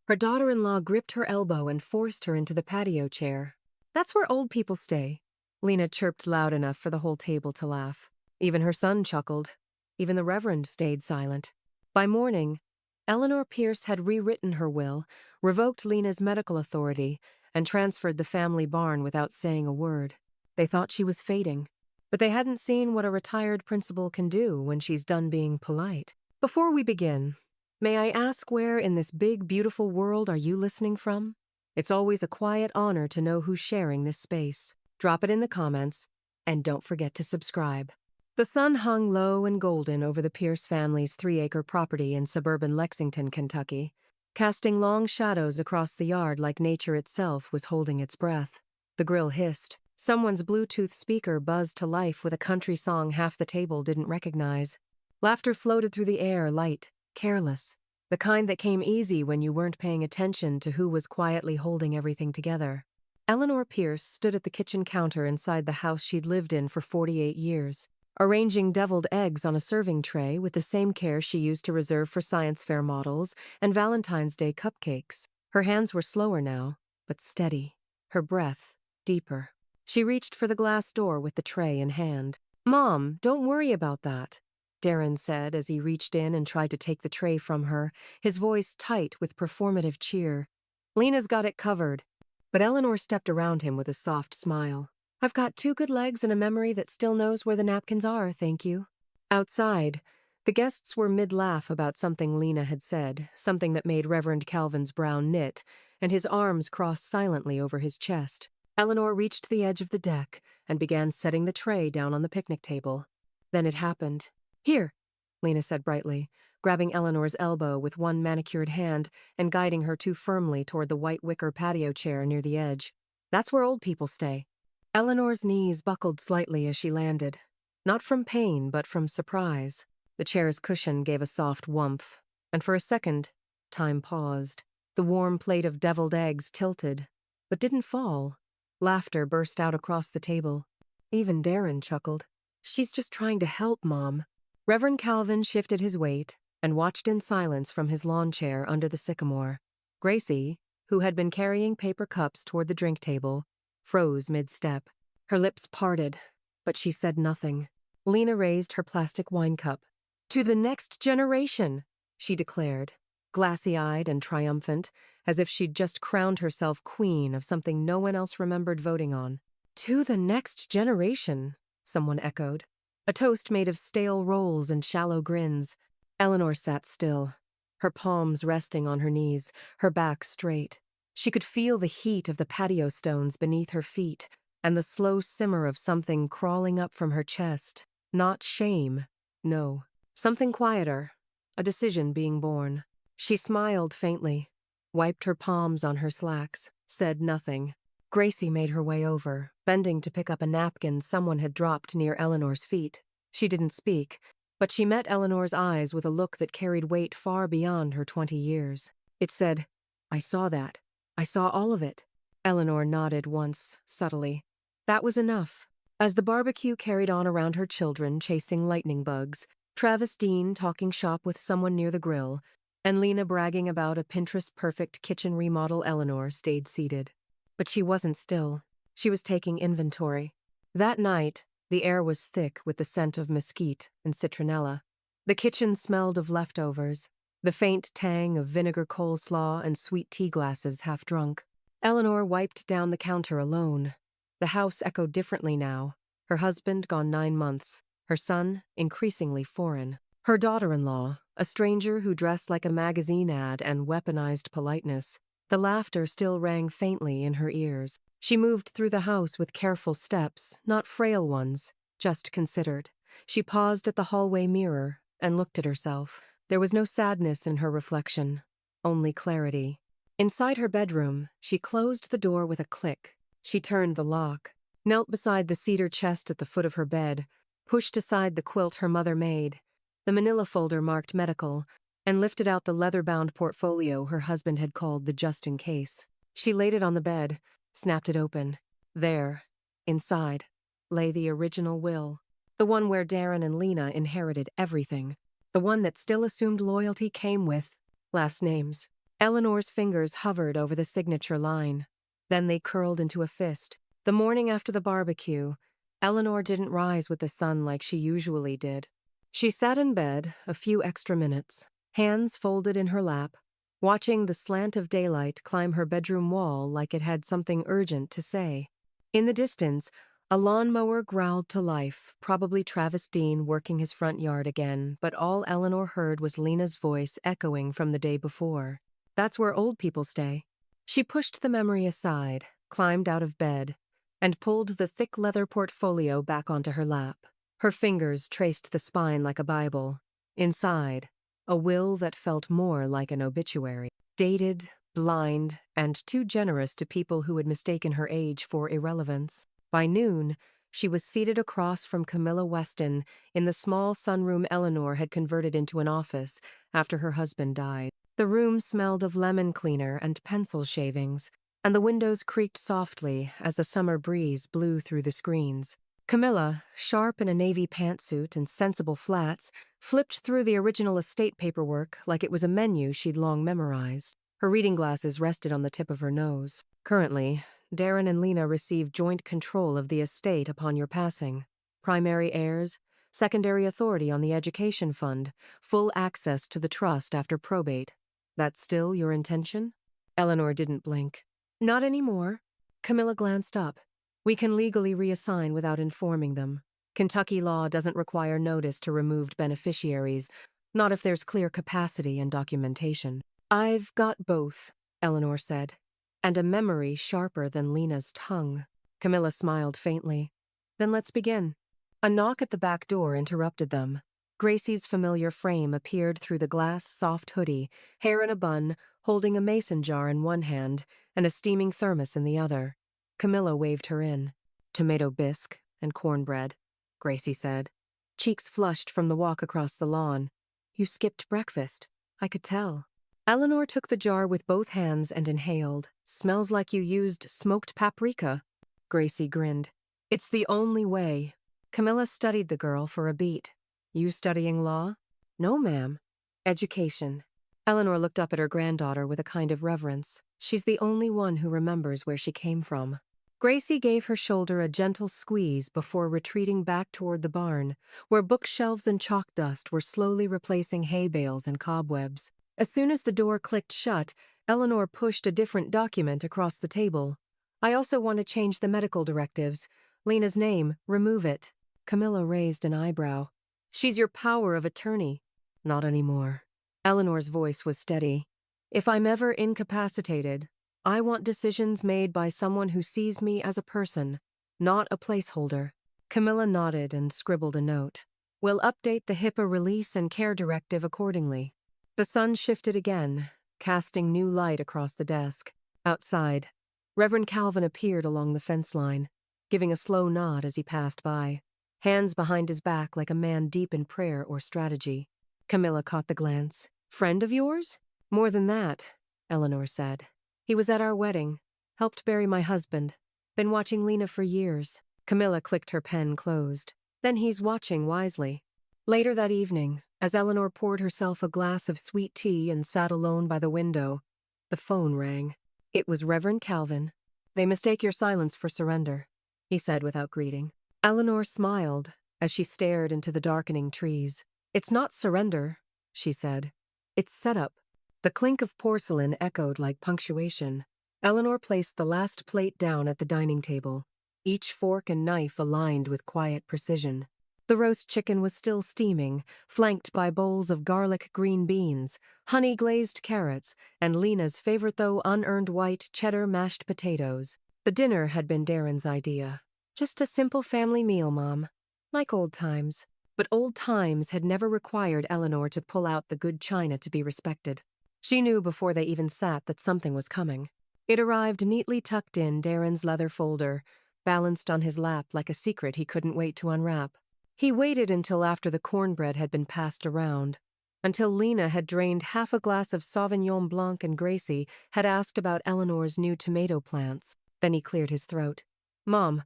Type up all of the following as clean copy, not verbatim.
Her daughter-in-law gripped her elbow and forced her into the patio chair. "That's where old people stay." Lena chirped loud enough for the whole table to laugh. Even her son chuckled. Even the Reverend stayed silent. By morning, Eleanor Pierce had rewritten her will, revoked Lena's medical authority, and transferred the family barn without saying a word. They thought she was fading, but they hadn't seen what a retired principal can do when she's done being polite. Before we begin, may I ask where in this big, beautiful world are you listening from? It's always a quiet honor to know who's sharing this space. Drop it in the comments, and don't forget to subscribe. The sun hung low and golden over the Pierce family's 3-acre property in suburban Lexington, Kentucky, casting long shadows across the yard like nature itself was holding its breath. The grill hissed. Someone's Bluetooth speaker buzzed to life with a country song half the table didn't recognize. Laughter floated through the air, light, careless, the kind that came easy when you weren't paying attention to who was quietly holding everything together. Eleanor Pierce stood at the kitchen counter inside the house she'd lived in for 48 years. Arranging deviled eggs on a serving tray with the same care she used to reserve for science fair models and Valentine's Day cupcakes. Her hands were slower now, but steady. Her breath deeper. She reached for the glass door with the tray in hand. "Mom, don't worry about that," Darren said as he reached in and tried to take the tray from her, his voice tight with performative cheer. "Lena's got it covered." But Eleanor stepped around him with a soft smile. "I've got 2 good legs and a memory that still knows where the napkins are, thank you." Outside, the guests were mid-laugh about something Lena had said, something that made Reverend Calvin's brow knit, and his arms crossed silently over his chest. Eleanor reached the edge of the deck and began setting the tray down on the picnic table. Then it happened. "Here," Lena said brightly, grabbing Eleanor's elbow with one manicured hand and guiding her too firmly toward the white wicker patio chair near the edge. "That's where old people stay." Eleanor's knees buckled slightly as she landed. Not from pain, but from surprise. The chair's cushion gave a soft whumph, and for a second, time paused. The warm plate of deviled eggs tilted, but didn't fall. Laughter burst out across the table. Even Darren chuckled. "She's just trying to help, Mom." Reverend Calvin shifted his weight and watched in silence from his lawn chair under the sycamore. Gracie, who had been carrying paper cups toward the drink table, froze mid-step. Her lips parted, but she said nothing. Lena raised her plastic wine cup. "To the next generation," she declared, glassy-eyed and triumphant, as if she'd just crowned herself queen of something no one else remembered voting on. "To the next generation," someone echoed. A toast made of stale rolls and shallow grins. Eleanor sat still, her palms resting on her knees, her back straight. She could feel the heat of the patio stones beneath her feet and the slow simmer of something crawling up from her chest. Not shame, no. Something quieter, a decision being born. She smiled faintly, wiped her palms on her slacks, said nothing. Gracie made her way over, bending to pick up a napkin someone had dropped near Eleanor's feet. She didn't speak, but she met Eleanor's eyes with a look that carried weight far beyond her 20 years. It said, "I saw that. I saw all of it." Eleanor nodded once, subtly. That was enough. As the barbecue carried on around her children chasing lightning bugs, Travis Dean talking shop with someone near the grill, and Lena bragging about a Pinterest-perfect kitchen remodel, Eleanor stayed seated. But she wasn't still. She was taking inventory. That night, the air was thick with the scent of mesquite and citronella. The kitchen smelled of leftovers, the faint tang of vinegar coleslaw and sweet tea glasses half drunk. Eleanor wiped down the counter alone. The house echoed differently now. Her husband gone 9 months, her son increasingly foreign. Her daughter-in-law, a stranger who dressed like a magazine ad and weaponized politeness. The laughter still rang faintly in her ears. She moved through the house with careful steps, not frail ones, just considered. She paused at the hallway mirror and looked at herself. There was no sadness in her reflection, only clarity. Inside her bedroom, she closed the door with a click. She turned the lock, knelt beside the cedar chest at the foot of her bed, pushed aside the quilt her mother made, the manila folder marked medical, and lifted out the leather-bound portfolio her husband had called the just-in-case. She laid it on the bed, snapped it open. There, inside, lay the original will, the one where Darren and Lena inherited everything, the one that still assumed loyalty came with last names. Eleanor's fingers hovered over the signature line. Then they curled into a fist. The morning after the barbecue, Eleanor didn't rise with the sun like she usually did. She sat in bed a few extra minutes, hands folded in her lap, watching the slant of daylight climb her bedroom wall like it had something urgent to say. In the distance, a lawnmower growled to life, probably Travis Dean working his front yard again, but all Eleanor heard was Lena's voice echoing from the day before. That's where old people stay. She pushed the memory aside, climbed out of bed, and pulled the thick leather portfolio back onto her lap. Her fingers traced the spine like a Bible. Inside, a will that felt more like an obituary. Dated, blind, and too generous to people who had mistaken her age for irrelevance. By noon, she was seated across from Camilla Weston in the small sunroom Eleanor had converted into an office after her husband died. The room smelled of lemon cleaner and pencil shavings, and the windows creaked softly as a summer breeze blew through the screens. Camilla, sharp in a navy pantsuit and sensible flats, flipped through the original estate paperwork like it was a menu she'd long memorized. Her reading glasses rested on the tip of her nose. Currently, Darren and Lena receive joint control of the estate upon your passing. Primary heirs, secondary authority on the education fund, full access to the trust after probate. That's still your intention? Eleanor didn't blink. Not anymore. Camilla glanced up. We can legally reassign without informing them. Kentucky law doesn't require notice to removed beneficiaries, not if there's clear capacity and documentation. I've got both, Eleanor said, and a memory sharper than Lena's tongue. Camilla smiled faintly. Then let's begin. A knock at the back door interrupted them. Gracie's familiar frame appeared through the glass soft hoodie, hair in a bun, holding a mason jar in one hand and a steaming thermos in the other. Camilla waved her in. Tomato bisque and cornbread, Gracie said. Cheeks flushed from the walk across the lawn. You skipped breakfast. I could tell. Eleanor took the jar with both hands and inhaled. Smells like you used smoked paprika. Gracie grinned. It's the only way. Camilla studied the girl for a beat. You studying law? No, ma'am. Education. Eleanor looked up at her granddaughter with a kind of reverence. She's the only one who remembers where she came from. Gracie gave her shoulder a gentle squeeze before retreating back toward the barn, where bookshelves and chalk dust were slowly replacing hay bales and cobwebs. As soon as the door clicked shut, Eleanor pushed a different document across the table. I also want to change the medical directives. Lena's name, remove it. Camilla raised an eyebrow. She's your power of attorney. Not anymore. Eleanor's voice was steady. If I'm ever incapacitated, I want decisions made by someone who sees me as a person, not a placeholder. Camilla nodded and scribbled a note. We'll update the HIPAA release and care directive accordingly. The sun shifted again, casting new light across the desk. Outside, Reverend Calvin appeared along the fence line, giving a slow nod as he passed by, hands behind his back like a man deep in prayer or strategy. Camilla caught the glance. Friend of yours? More than that, Eleanor said. He was at our wedding, helped bury my husband. Been watching Lena for years. Camilla clicked her pen closed. Then he's watching wisely. Later that evening, as Eleanor poured herself a glass of sweet tea and sat alone by the window, the phone rang. It was Reverend Calvin. They mistake your silence for surrender, he said without greeting. Eleanor smiled as she stared into the darkening trees. It's not surrender, she said. It's setup. The clink of porcelain echoed like punctuation. Eleanor placed the last plate down at the dining table, each fork and knife aligned with quiet precision. The roast chicken was still steaming, flanked by bowls of garlic green beans, honey-glazed carrots, and Lena's favorite though unearned white cheddar mashed potatoes. The dinner had been Darren's idea. Just a simple family meal, Mom. Like old times. But old times had never required Eleanor to pull out the good china to be respected. She knew before they even sat that something was coming. It arrived neatly tucked in Darren's leather folder, balanced on his lap like a secret he couldn't wait to unwrap. He waited until after the cornbread had been passed around, until Lena had drained half a glass of Sauvignon Blanc and Gracie had asked about Eleanor's new tomato plants. Then he cleared his throat. Mom,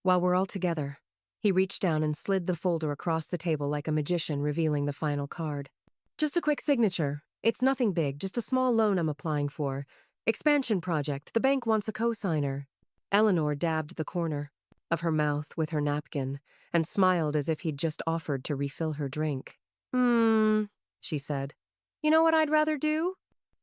while we're all together. He reached down and slid the folder across the table like a magician revealing the final card. Just a quick signature. It's nothing big, just a small loan I'm applying for. Expansion project, the bank wants a co-signer. Eleanor dabbed the corner of her mouth with her napkin and smiled as if he'd just offered to refill her drink. She said. You know what I'd rather do?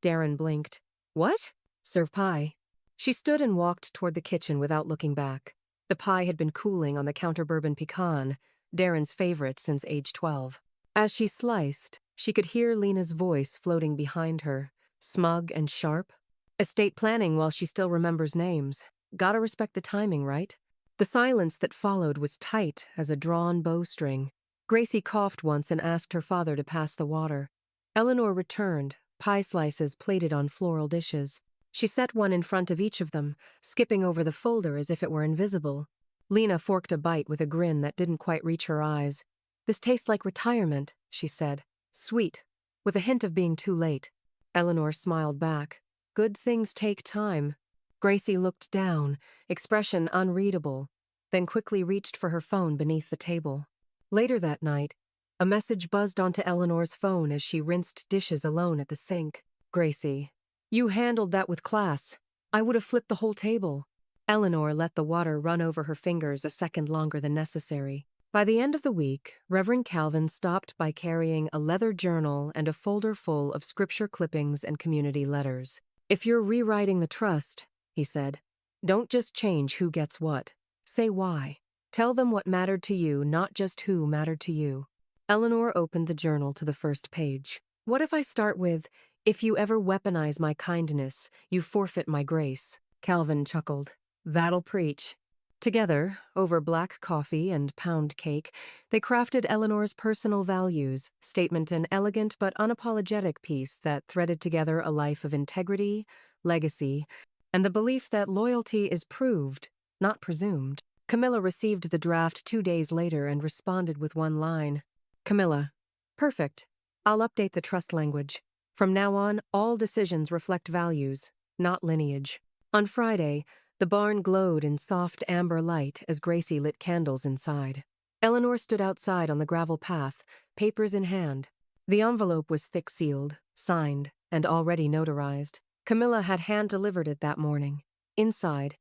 Darren blinked. What? Serve pie. She stood and walked toward the kitchen without looking back. The pie had been cooling on the counter bourbon pecan, Darren's favorite since age 12. As she sliced, she could hear Lena's voice floating behind her, smug and sharp. Estate planning while she still remembers names. Gotta respect the timing, right? The silence that followed was tight as a drawn bowstring. Gracie coughed once and asked her father to pass the water. Eleanor returned, pie slices plated on floral dishes. She set one in front of each of them, skipping over the folder as if it were invisible. Lena forked a bite with a grin that didn't quite reach her eyes. This tastes like retirement, she said. Sweet, with a hint of being too late. Eleanor smiled back. Good things take time. Gracie looked down, expression unreadable, then quickly reached for her phone beneath the table. Later that night, a message buzzed onto Eleanor's phone as she rinsed dishes alone at the sink. Gracie, you handled that with class. I would have flipped the whole table. Eleanor let the water run over her fingers a second longer than necessary. By the end of the week, Reverend Calvin stopped by carrying a leather journal and a folder full of scripture clippings and community letters. If you're rewriting the trust, he said, don't just change who gets what. Say why. Tell them what mattered to you, not just who mattered to you. Eleanor opened the journal to the first page. What if I start with, if you ever weaponize my kindness, you forfeit my grace? Calvin chuckled. That'll preach. Together, over black coffee and pound cake, they crafted Eleanor's personal values statement, an elegant but unapologetic piece that threaded together a life of integrity, legacy, and the belief that loyalty is proved, not presumed. Camilla received the draft 2 days later and responded with one line. Camilla. Perfect. I'll update the trust language. From now on, all decisions reflect values, not lineage. On Friday, the barn glowed in soft amber light as Gracie lit candles inside. Eleanor stood outside on the gravel path, papers in hand. The envelope was thick-sealed, signed, and already notarized. Camilla had hand-delivered it that morning. Inside,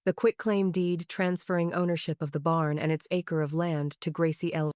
the quitclaim deed transferring ownership of the barn and its acre of land to Gracie L.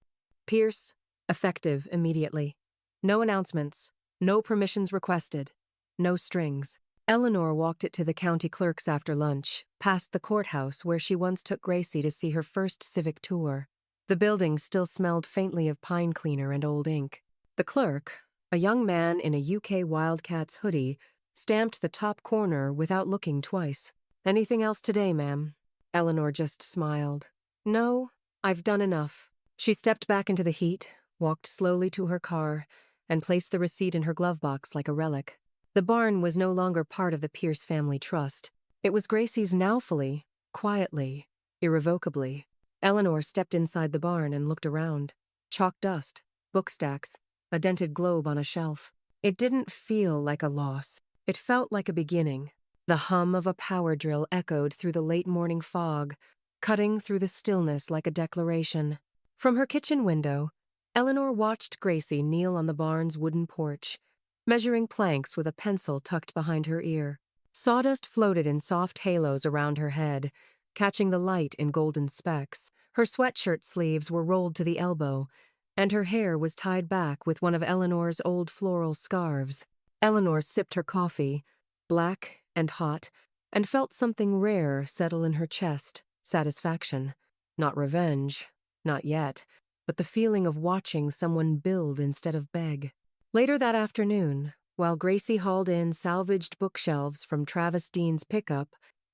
Pierce, effective immediately. No announcements, no permissions requested, no strings. Eleanor walked it to the county clerk's after lunch, past the courthouse where she once took Gracie to see her first civic tour. The building still smelled faintly of pine cleaner and old ink. The clerk, a young man in a UK Wildcats hoodie, stamped the top corner without looking twice. Anything else today, ma'am? Eleanor just smiled. No, I've done enough. She stepped back into the heat, walked slowly to her car, and placed the receipt in her glove box like a relic. The barn was no longer part of the Pierce family trust. It was Gracie's now fully, quietly, irrevocably. Eleanor stepped inside the barn and looked around. Chalk dust, book stacks, a dented globe on a shelf. It didn't feel like a loss. It felt like a beginning. The hum of a power drill echoed through the late morning fog, cutting through the stillness like a declaration. From her kitchen window, Eleanor watched Gracie kneel on the barn's wooden porch, measuring planks with a pencil tucked behind her ear. Sawdust floated in soft halos around her head, catching the light in golden specks. Her sweatshirt sleeves were rolled to the elbow, and her hair was tied back with one of Eleanor's old floral scarves. Eleanor sipped her coffee, black and hot, and felt something rare settle in her chest. Satisfaction. Not revenge. Not yet. But the feeling of watching someone build instead of beg. Later that afternoon, while Gracie hauled in salvaged bookshelves from Travis Dean's pickup,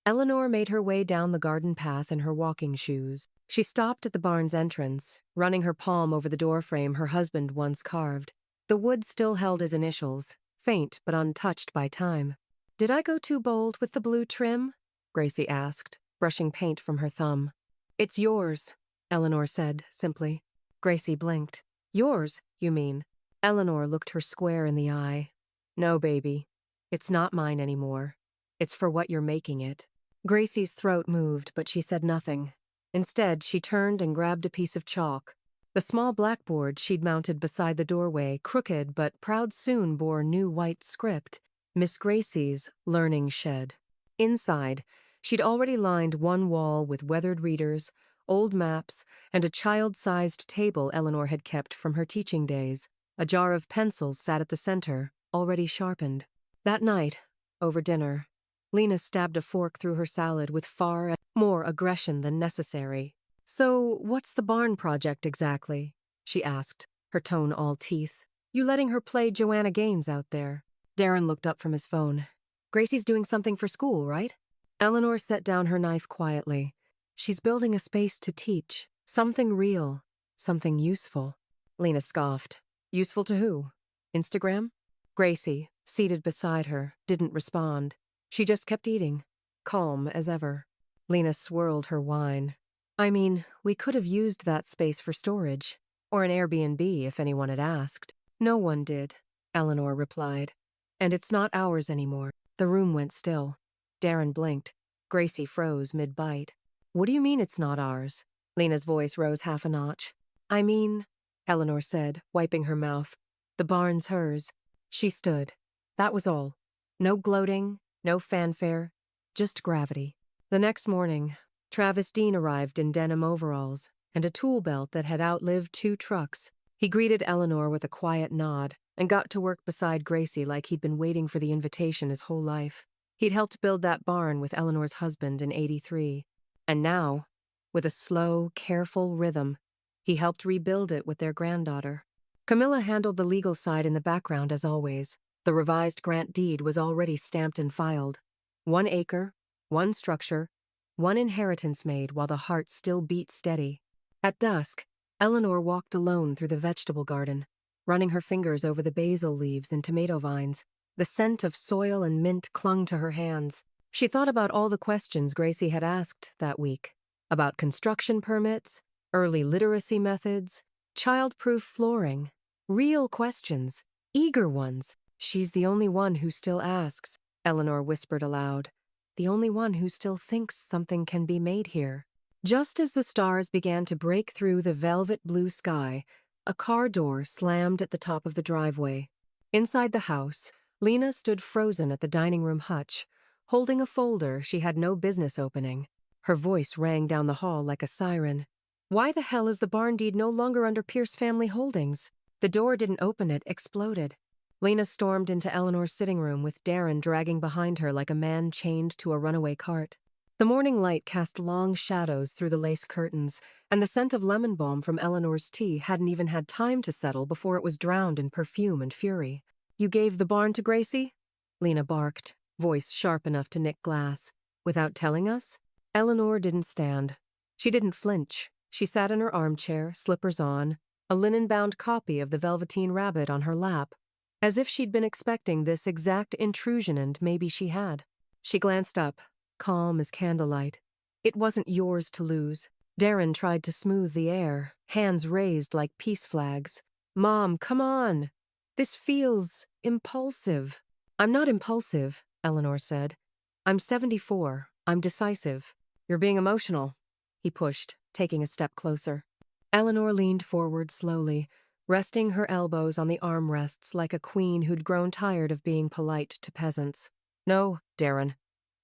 Eleanor made her way down the garden path in her walking shoes. She stopped at the barn's entrance, running her palm over the doorframe her husband once carved. The wood still held his initials, faint but untouched by time. Did I go too bold with the blue trim? Gracie asked, brushing paint from her thumb. It's yours, Eleanor said, simply. Gracie blinked. Yours, you mean? Eleanor looked her square in the eye. No, baby. It's not mine anymore. It's for what you're making it. Gracie's throat moved, but she said nothing. Instead, she turned and grabbed a piece of chalk. The small blackboard she'd mounted beside the doorway, crooked but proud, soon bore new white script, Miss Gracie's Learning Shed. Inside, she'd already lined one wall with weathered readers, old maps, and a child-sized table Eleanor had kept from her teaching days. A jar of pencils sat at the center, already sharpened. That night, over dinner, Lena stabbed a fork through her salad with far more aggression than necessary. "So, what's the barn project exactly?" she asked, her tone all teeth. "You letting her play Joanna Gaines out there?" Darren looked up from his phone. "Gracie's doing something for school, right?" Eleanor set down her knife quietly. "She's building a space to teach. Something real. Something useful." Lena scoffed. "Useful to who? Instagram?" Gracie, seated beside her, didn't respond. She just kept eating, calm as ever. Lena swirled her wine. "I mean, we could have used that space for storage. Or an Airbnb if anyone had asked." "No one did," Eleanor replied. "And it's not ours anymore." The room went still. Darren blinked. Gracie froze mid-bite. "What do you mean it's not ours?" Lena's voice rose half a notch. "I mean," Eleanor said, wiping her mouth, "the barn's hers." She stood. That was all. No gloating, no fanfare, just gravity. The next morning, Travis Dean arrived in denim overalls and a tool belt that had outlived 2 trucks. He greeted Eleanor with a quiet nod and got to work beside Gracie like he'd been waiting for the invitation his whole life. He'd helped build that barn with Eleanor's husband in '83. And now, with a slow, careful rhythm, he helped rebuild it with their granddaughter. Camilla handled the legal side in the background as always. The revised grant deed was already stamped and filed. 1 acre, 1 structure, 1 inheritance made while the heart still beat steady. At dusk, Eleanor walked alone through the vegetable garden, running her fingers over the basil leaves and tomato vines. The scent of soil and mint clung to her hands. She thought about all the questions Gracie had asked that week. About construction permits, early literacy methods, child-proof flooring. Real questions. Eager ones. "She's the only one who still asks," Eleanor whispered aloud. "The only one who still thinks something can be made here." Just as the stars began to break through the velvet blue sky, a car door slammed at the top of the driveway. Inside the house, Lena stood frozen at the dining room hutch, holding a folder she had no business opening. Her voice rang down the hall like a siren. "Why the hell is the barn deed no longer under Pierce Family Holdings?" The door didn't open, it exploded. Lena stormed into Eleanor's sitting room with Darren dragging behind her like a man chained to a runaway cart. The morning light cast long shadows through the lace curtains, and the scent of lemon balm from Eleanor's tea hadn't even had time to settle before it was drowned in perfume and fury. "You gave the barn to Gracie?" Lena barked, voice sharp enough to nick glass. "Without telling us?" Eleanor didn't stand. She didn't flinch. She sat in her armchair, slippers on, a linen-bound copy of the Velveteen Rabbit on her lap, as if she'd been expecting this exact intrusion, and maybe she had. She glanced up, calm as candlelight. "It wasn't yours to lose." Darren tried to smooth the air, hands raised like peace flags. "Mom, come on. This feels impulsive." "I'm not impulsive," Eleanor said. "I'm 74. I'm decisive." "You're being emotional." He pushed, taking a step closer. Eleanor leaned forward slowly, resting her elbows on the armrests like a queen who'd grown tired of being polite to peasants. "No, Darren.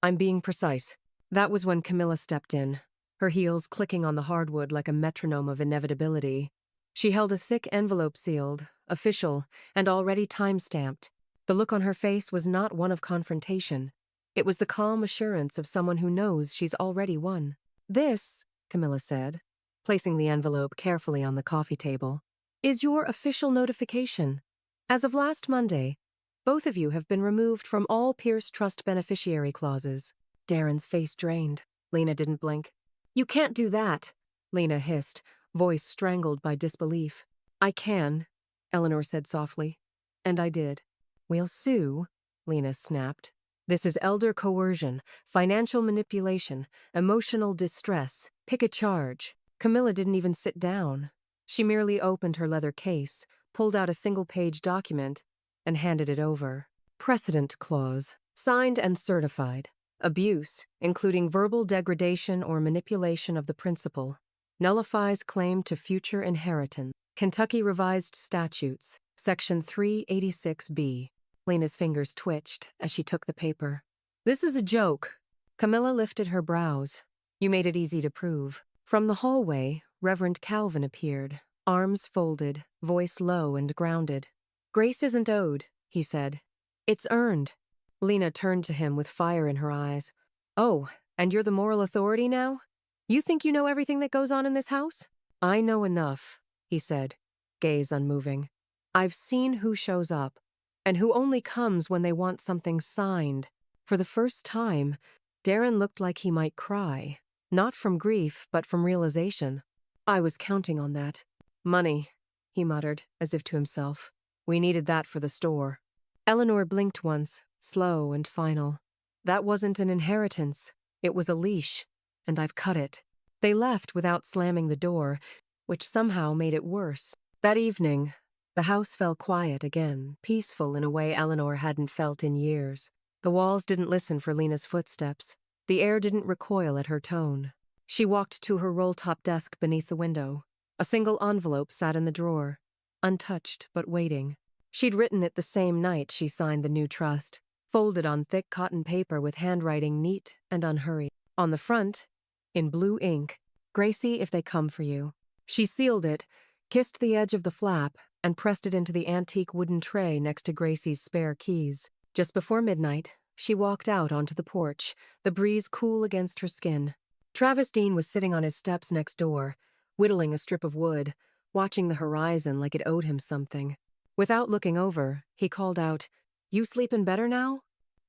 I'm being precise." That was when Camilla stepped in, her heels clicking on the hardwood like a metronome of inevitability. She held a thick envelope sealed, official, and already time-stamped. The look on her face was not one of confrontation. It was the calm assurance of someone who knows she's already won. "This," Camilla said, placing the envelope carefully on the coffee table, "is your official notification. As of last Monday, both of you have been removed from all Pierce Trust beneficiary clauses." Darren's face drained. Lena didn't blink. "You can't do that," Lena hissed, voice strangled by disbelief. "I can," Eleanor said softly. "And I did." "We'll sue," Lena snapped. "This is elder coercion, financial manipulation, emotional distress. Pick a charge." Camilla didn't even sit down. She merely opened her leather case, pulled out a single-page document, and handed it over. "Precedent clause. Signed and certified. Abuse, including verbal degradation or manipulation of the principal. Nullifies claim to future inheritance. Kentucky Revised Statutes, Section 386B. Lena's fingers twitched as she took the paper. This is a joke. Camilla lifted her brows. You made it easy to prove. From the hallway, Reverend Calvin appeared, arms folded, voice low and grounded. Grace isn't owed, he said. It's earned. Lena turned to him with fire in her eyes. Oh, and you're the moral authority now? You think you know everything that goes on in this house? I know enough, he said, gaze unmoving. I've seen who shows up, and who only comes when they want something signed. For the first time, Darren looked like he might cry, not from grief, but from realization. I was counting on that. Money, he muttered, as if to himself. We needed that for the store. Eleanor blinked once, slow and final. That wasn't an inheritance. It was a leash, and I've cut it. They left without slamming the door, which somehow made it worse. That evening, the house fell quiet again, peaceful in a way Eleanor hadn't felt in years. The walls didn't listen for Lena's footsteps. The air didn't recoil at her tone. She walked to her roll-top desk beneath the window. A single envelope sat in the drawer, untouched but waiting. She'd written it the same night she signed the new trust, folded on thick cotton paper with handwriting neat and unhurried. On the front, in blue ink, Gracie, if they come for you. She sealed it, kissed the edge of the flap, and pressed it into the antique wooden tray next to Gracie's spare keys. Just before midnight, she walked out onto the porch, the breeze cool against her skin. Travis Dean was sitting on his steps next door, whittling a strip of wood, watching the horizon like it owed him something. Without looking over, he called out, "You sleepin' better now?"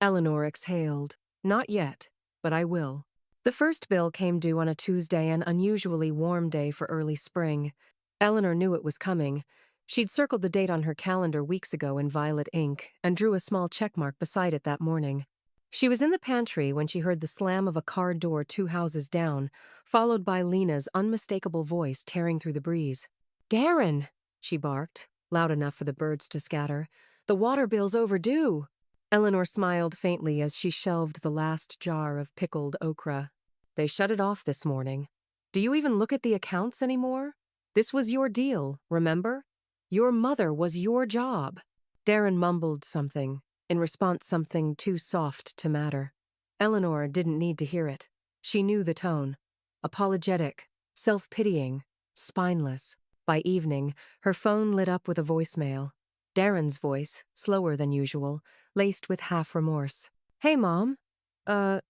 Eleanor exhaled. "Not yet, but I will." The first bill came due on a Tuesday, an unusually warm day for early spring. Eleanor knew it was coming. She'd circled the date on her calendar weeks ago in violet ink and drew a small checkmark beside it that morning. She was in the pantry when she heard the slam of a car door 2 houses down, followed by Lena's unmistakable voice tearing through the breeze. "Darren!" she barked, loud enough for the birds to scatter. "The water bill's overdue." Eleanor smiled faintly as she shelved the last jar of pickled okra. "They shut it off this morning. Do you even look at the accounts anymore? This was your deal, remember? Your mother was your job." Darren mumbled something, in response something too soft to matter. Eleanor didn't need to hear it. She knew the tone. Apologetic, self-pitying, spineless. By evening, her phone lit up with a voicemail. Darren's voice, slower than usual, laced with half remorse. "Hey, Mom. I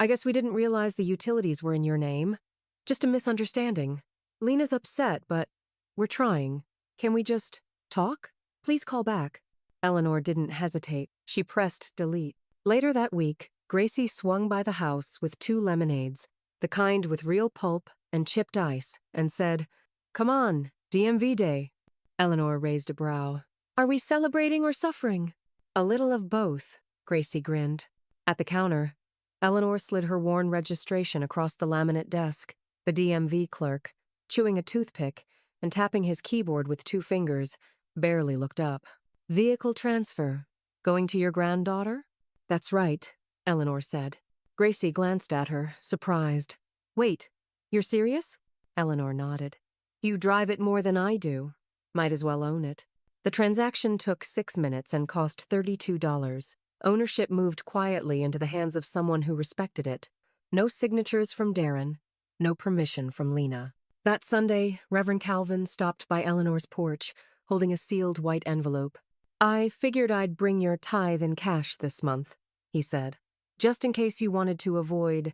guess we didn't realize the utilities were in your name. Just a misunderstanding. Lena's upset, but we're trying. Can we just talk? Please call back." Eleanor didn't hesitate. She pressed delete. Later that week, Gracie swung by the house with 2 lemonades, the kind with real pulp and chipped ice, and said, "Come on, DMV Day." Eleanor raised a brow. "Are we celebrating or suffering?" "A little of both," Gracie grinned. At the counter, Eleanor slid her worn registration across the laminate desk. The DMV clerk, chewing a toothpick and tapping his keyboard with 2 fingers, barely looked up. "Vehicle transfer. Going to your granddaughter?" "That's right," Eleanor said. Gracie glanced at her, surprised. "Wait, you're serious?" Eleanor nodded. "You drive it more than I do. Might as well own it." The transaction took 6 minutes and cost $32. Ownership moved quietly into the hands of someone who respected it. No signatures from Darren, no permission from Lena. That Sunday, Reverend Calvin stopped by Eleanor's porch, holding a sealed white envelope. "I figured I'd bring your tithe in cash this month," he said, "just in case you wanted to avoid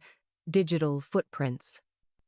digital footprints."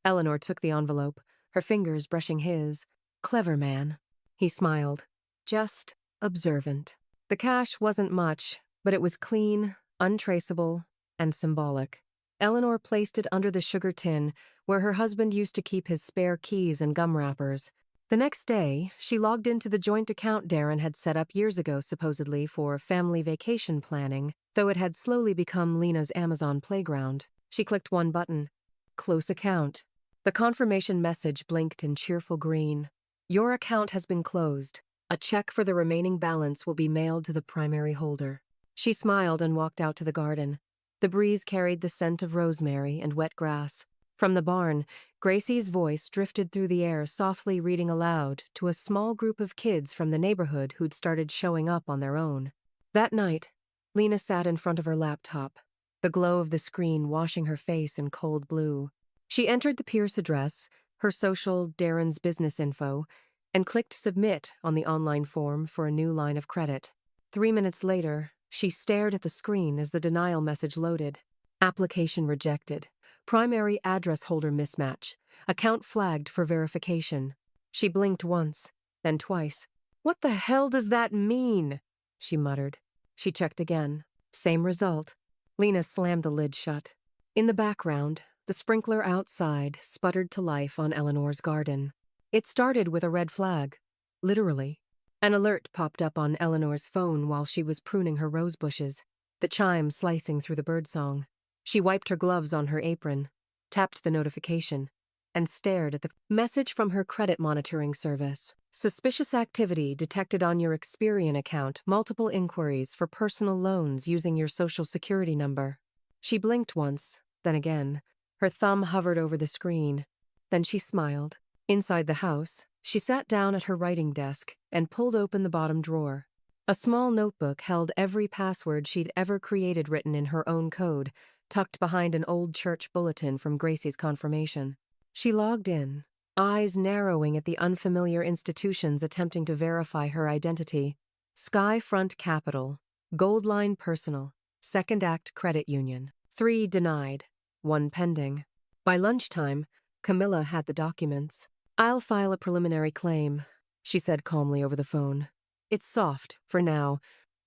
Eleanor took the envelope, her fingers brushing his. "Clever man." He smiled. "Just observant." The cash wasn't much, but it was clean, untraceable, and symbolic. Eleanor placed it under the sugar tin, where her husband used to keep his spare keys and gum wrappers. The next day, she logged into the joint account Darren had set up years ago, supposedly for family vacation planning, though it had slowly become Lena's Amazon playground. She clicked one button. Close account. The confirmation message blinked in cheerful green. "Your account has been closed. A check for the remaining balance will be mailed to the primary holder." She smiled and walked out to the garden. The breeze carried the scent of rosemary and wet grass. From the barn, Gracie's voice drifted through the air, softly reading aloud to a small group of kids from the neighborhood who'd started showing up on their own. That night, Lena sat in front of her laptop, the glow of the screen washing her face in cold blue. She entered the Pierce address, her social, Darren's business info, and clicked Submit on the online form for a new line of credit. 3 minutes later, she stared at the screen as the denial message loaded. Application rejected. Primary address holder mismatch. Account flagged for verification. She blinked once, then twice. "What the hell does that mean?" she muttered. She checked again. Same result. Lena slammed the lid shut. In the background, the sprinkler outside sputtered to life on Eleanor's garden. It started with a red flag. Literally. An alert popped up on Eleanor's phone while she was pruning her rose bushes, the chime slicing through the birdsong. She wiped her gloves on her apron, tapped the notification, and stared at the message from her credit monitoring service. Suspicious activity detected on your Experian account, multiple inquiries for personal loans using your social security number. She blinked once, then again. Her thumb hovered over the screen. Then she smiled. Inside the house, she sat down at her writing desk and pulled open the bottom drawer. A small notebook held every password she'd ever created written in her own code, tucked behind an old church bulletin from Gracie's confirmation. She logged in, eyes narrowing at the unfamiliar institutions attempting to verify her identity. Skyfront Capital, Goldline Personal, Second Act Credit Union. 3 denied, 1 pending. By lunchtime, Camilla had the documents. "I'll file a preliminary claim," she said calmly over the phone. "It's soft, for now,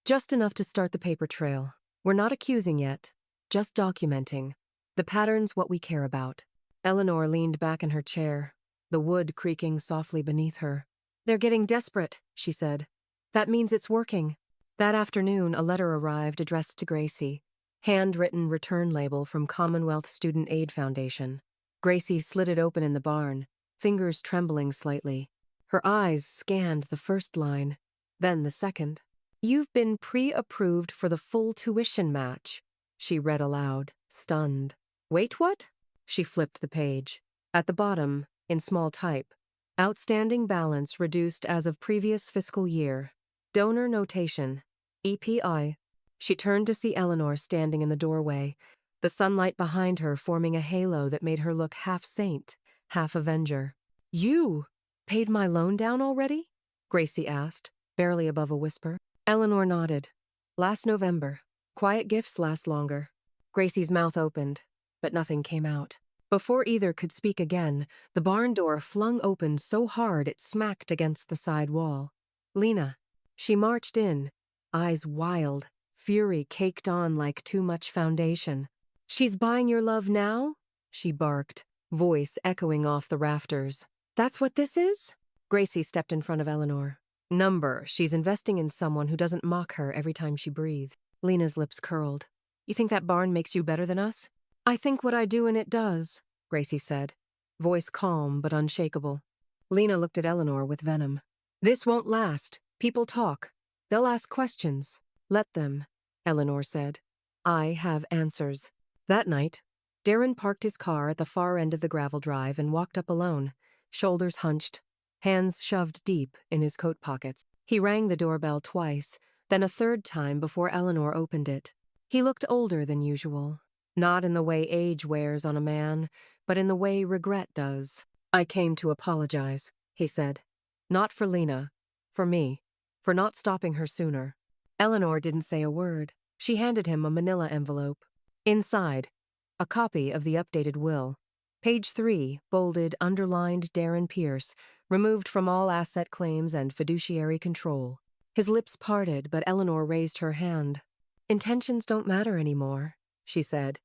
just enough to start the paper trail. We're not accusing yet, just documenting. The pattern's what we care about." Eleanor leaned back in her chair, the wood creaking softly beneath her. "They're getting desperate," she said. "That means it's working." That afternoon, a letter arrived addressed to Gracie, handwritten return label from Commonwealth Student Aid Foundation. Gracie slid it open in the barn, fingers trembling slightly. Her eyes scanned the first line, then the second. "You've been pre-approved for the full tuition match," she read aloud, stunned. "Wait, what?" She flipped the page. At the bottom, in small type, "Outstanding balance reduced as of previous fiscal year. Donor notation, EPI." She turned to see Eleanor standing in the doorway, the sunlight behind her forming a halo that made her look half saint, half avenger. "You paid my loan down already?" Gracie asked, barely above a whisper. Eleanor nodded. "Last November. Quiet gifts last longer." Gracie's mouth opened, but nothing came out. Before either could speak again, the barn door flung open so hard it smacked against the side wall. Lena. She marched in, eyes wild, fury caked on like too much foundation. "She's buying your love now?" she barked, voice echoing off the rafters. "That's what this is?" Gracie stepped in front of Eleanor. "Number, she's investing in someone who doesn't mock her every time she breathes." Lena's lips curled. "You think that barn makes you better than us?" "I think what I do and it does," Gracie said, voice calm but unshakable. Lena looked at Eleanor with venom. "This won't last. People talk. They'll ask questions. Let them," Eleanor said. "I have answers." That night, Darren parked his car at the far end of the gravel drive and walked up alone, shoulders hunched, hands shoved deep in his coat pockets. He rang the doorbell twice, then a third time before Eleanor opened it. He looked older than usual, not in the way age wears on a man, but in the way regret does. "I came to apologize," he said. "Not for Lena, for me, for not stopping her sooner." Eleanor didn't say a word. She handed him a manila envelope. Inside, a copy of the updated will. Page 3, bolded, underlined Darren Pierce, removed from all asset claims and fiduciary control. His lips parted, but Eleanor raised her hand. "Intentions don't matter anymore," she said.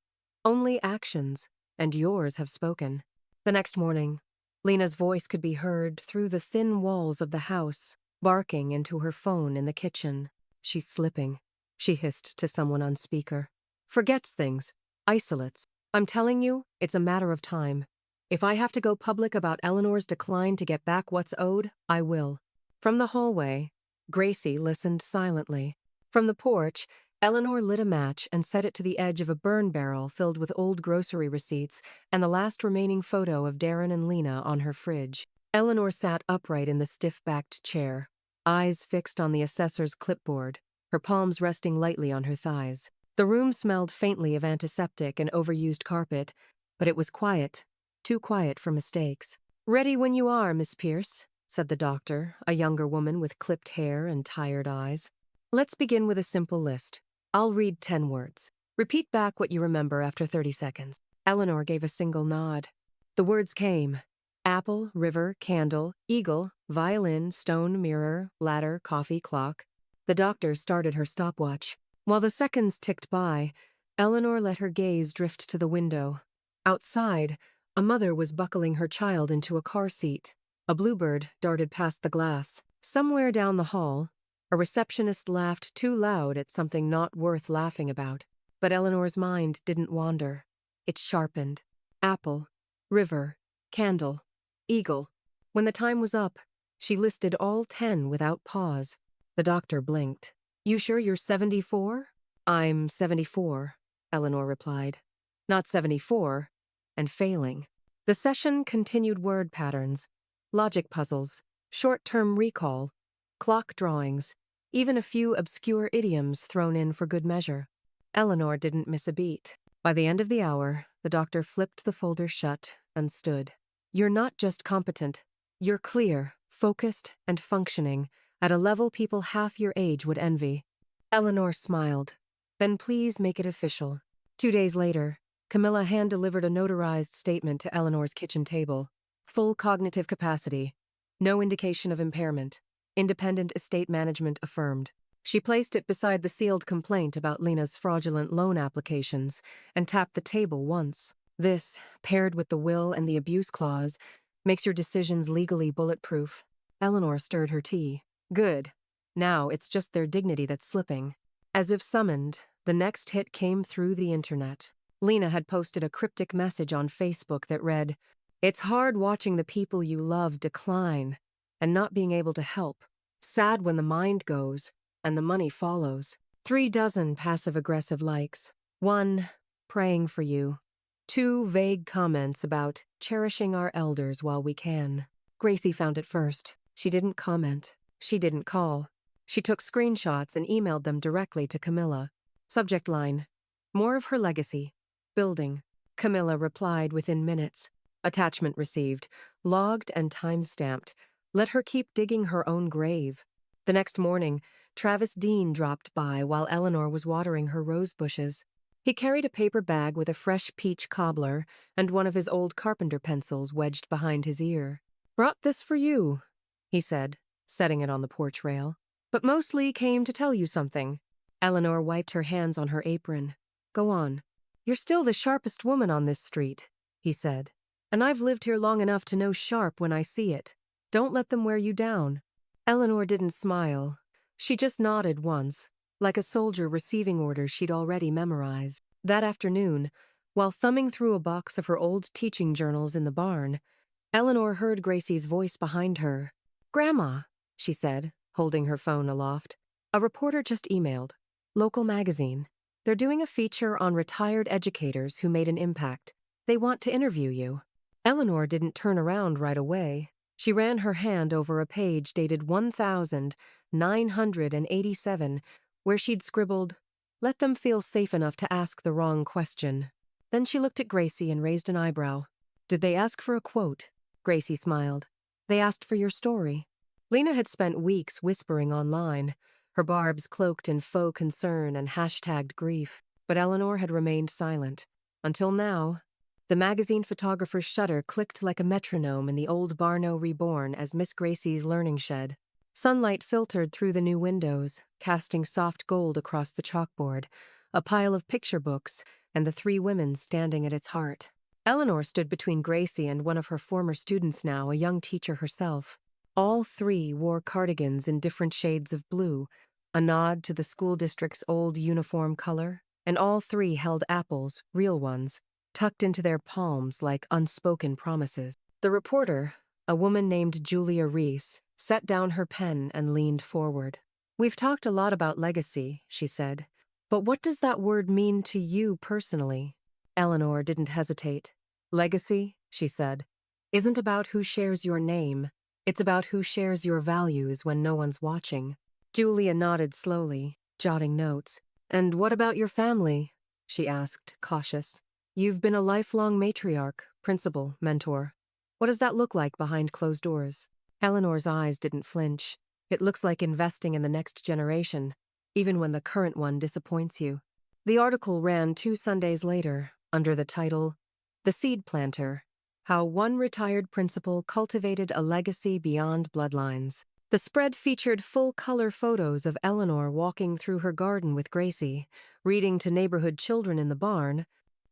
"Only actions, and yours have spoken." The next morning, Lena's voice could be heard through the thin walls of the house, barking into her phone in the kitchen. "She's slipping," she hissed to someone on speaker. "Forgets things. Isolates. I'm telling you, it's a matter of time. If I have to go public about Eleanor's decline to get back what's owed, I will." From the hallway, Gracie listened silently. From the porch, Eleanor lit a match and set it to the edge of a burn barrel filled with old grocery receipts and the last remaining photo of Darren and Lena on her fridge. Eleanor sat upright in the stiff-backed chair, eyes fixed on the assessor's clipboard, her palms resting lightly on her thighs. The room smelled faintly of antiseptic and overused carpet, but it was quiet, too quiet for mistakes. "Ready when you are, Miss Pierce," said the doctor, a younger woman with clipped hair and tired eyes. "Let's begin with a simple list. I'll read 10 words. Repeat back what you remember after 30 seconds. Eleanor gave a single nod. The words came: apple, river, candle, eagle, violin, stone, mirror, ladder, coffee, clock. The doctor started her stopwatch. While the seconds ticked by, Eleanor let her gaze drift to the window. Outside, a mother was buckling her child into a car seat. A bluebird darted past the glass. Somewhere down the hall, a receptionist laughed too loud at something not worth laughing about. But Eleanor's mind didn't wander. It sharpened. Apple, river, candle, eagle. When the time was up, she listed all 10 without pause. The doctor blinked. "You sure you're 74? "I'm 74, Eleanor replied. "Not 74, and failing." The session continued word patterns, logic puzzles, short-term recall, clock drawings, even a few obscure idioms thrown in for good measure. Eleanor didn't miss a beat. By the end of the hour, the doctor flipped the folder shut and stood. "You're not just competent. You're clear, focused, and functioning at a level people half your age would envy." Eleanor smiled. "Then please make it official." 2 days later, Camilla hand-delivered a notarized statement to Eleanor's kitchen table. Full cognitive capacity. No indication of impairment. Independent estate management affirmed. She placed it beside the sealed complaint about Lena's fraudulent loan applications and tapped the table once. "This, paired with the will and the abuse clause, makes your decisions legally bulletproof." Eleanor stirred her tea. "Good. Now it's just their dignity that's slipping." As if summoned, the next hit came through the internet. Lena had posted a cryptic message on Facebook that read, "It's hard watching the people you love decline and not being able to help. Sad when the mind goes and the money follows." 3 dozen passive-aggressive likes. 1, "Praying for you." 2 vague comments about cherishing our elders while we can. Gracie found it first. She didn't comment. She didn't call. She took screenshots and emailed them directly to Camilla. Subject line: "More of her legacy. Building." Camilla replied within minutes. Attachment received, logged and time-stamped. Let her keep digging her own grave. The next morning, Travis Dean dropped by while Eleanor was watering her rose bushes. He carried a paper bag with a fresh peach cobbler and one of his old carpenter pencils wedged behind his ear. "Brought this for you," he said, setting it on the porch rail. "But mostly came to tell you something." Eleanor wiped her hands on her apron. "Go on." "You're still the sharpest woman on this street," he said. "And I've lived here long enough to know sharp when I see it. Don't let them wear you down." Eleanor didn't smile. She just nodded once, like a soldier receiving orders she'd already memorized. That afternoon, while thumbing through a box of her old teaching journals in the barn, Eleanor heard Gracie's voice behind her. "Grandma," she said, holding her phone aloft. "A reporter just emailed. Local magazine. They're doing a feature on retired educators who made an impact. They want to interview you." Eleanor didn't turn around right away. She ran her hand over a page dated 1987, where she'd scribbled, "Let them feel safe enough to ask the wrong question." Then she looked at Gracie and raised an eyebrow. "Did they ask for a quote?" Gracie smiled. "They asked for your story." Lena had spent weeks whispering online, her barbs cloaked in faux concern and hashtagged grief, but Eleanor had remained silent. Until now. The magazine photographer's shutter clicked like a metronome in the old Barno Reborn as Miss Gracie's learning shed. Sunlight filtered through the new windows, casting soft gold across the chalkboard, a pile of picture books, and the 3 women standing at its heart. Eleanor stood between Gracie and one of her former students now, a young teacher herself. All 3 wore cardigans in different shades of blue, a nod to the school district's old uniform color, and all 3 held apples, real ones, tucked into their palms like unspoken promises. The reporter, a woman named Julia Reese, set down her pen and leaned forward. "We've talked a lot about legacy," she said. But what does that word mean to you personally? Eleanor didn't hesitate. Legacy, she said, isn't about who shares your name. It's about who shares your values when no one's watching. Julia nodded slowly, jotting notes. And what about your family? She asked, cautious. You've been a lifelong matriarch, principal, mentor. What does that look like behind closed doors? Eleanor's eyes didn't flinch. It looks like investing in the next generation, even when the current one disappoints you. The article ran 2 Sundays later, under the title, The Seed Planter, How One Retired Principal Cultivated a Legacy Beyond Bloodlines. The spread featured full-color photos of Eleanor walking through her garden with Gracie, reading to neighborhood children in the barn,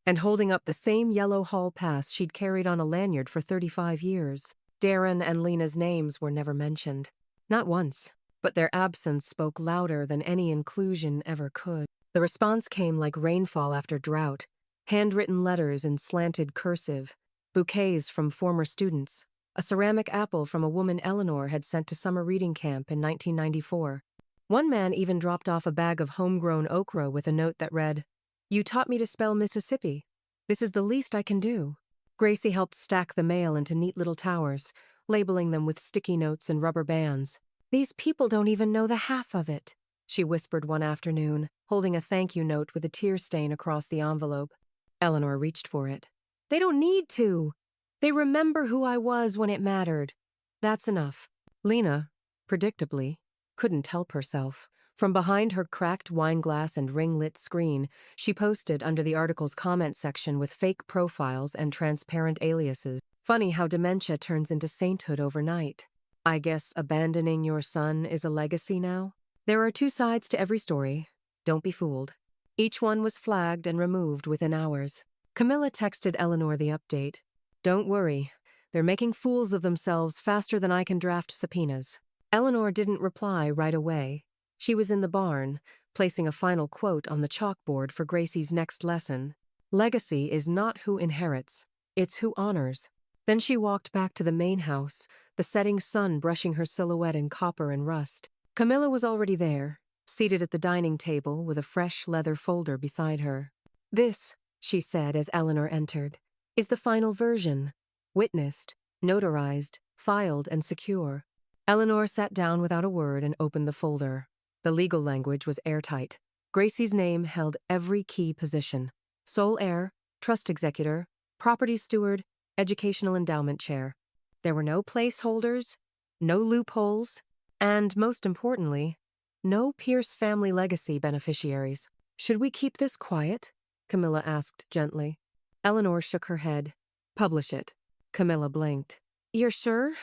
and holding up the same yellow hall pass she'd carried on a lanyard for 35 years. Darren and Lena's names were never mentioned. Not once, but their absence spoke louder than any inclusion ever could. The response came like rainfall after drought, handwritten letters in slanted cursive, bouquets from former students, a ceramic apple from a woman Eleanor had sent to summer reading camp in 1994. One man even dropped off a bag of homegrown okra with a note that read, "You taught me to spell Mississippi. This is the least I can do." Gracie helped stack the mail into neat little towers, labeling them with sticky notes and rubber bands. "These people don't even know the half of it," she whispered one afternoon, holding a thank you note with a tear stain across the envelope. Eleanor reached for it. "They don't need to. They remember who I was when it mattered. That's enough." Lena, predictably, couldn't help herself. From behind her cracked wineglass and ring-lit screen, she posted under the article's comment section with fake profiles and transparent aliases. Funny how dementia turns into sainthood overnight. I guess abandoning your son is a legacy now? There are 2 sides to every story. Don't be fooled. Each one was flagged and removed within hours. Camilla texted Eleanor the update. "Don't worry. They're making fools of themselves faster than I can draft subpoenas." Eleanor didn't reply right away. She was in the barn, placing a final quote on the chalkboard for Gracie's next lesson. Legacy is not who inherits, it's who honors. Then she walked back to the main house, the setting sun brushing her silhouette in copper and rust. Camilla was already there, seated at the dining table with a fresh leather folder beside her. "This," she said as Eleanor entered, "is the final version. Witnessed, notarized, filed, and secure." Eleanor sat down without a word and opened the folder. The legal language was airtight. Gracie's name held every key position: sole heir, trust executor, property steward, educational endowment chair. There were no placeholders, no loopholes, and, most importantly, no Pierce family legacy beneficiaries. "Should we keep this quiet?" Camilla asked gently. Eleanor shook her head. "Publish it." Camilla blinked. "You're sure?"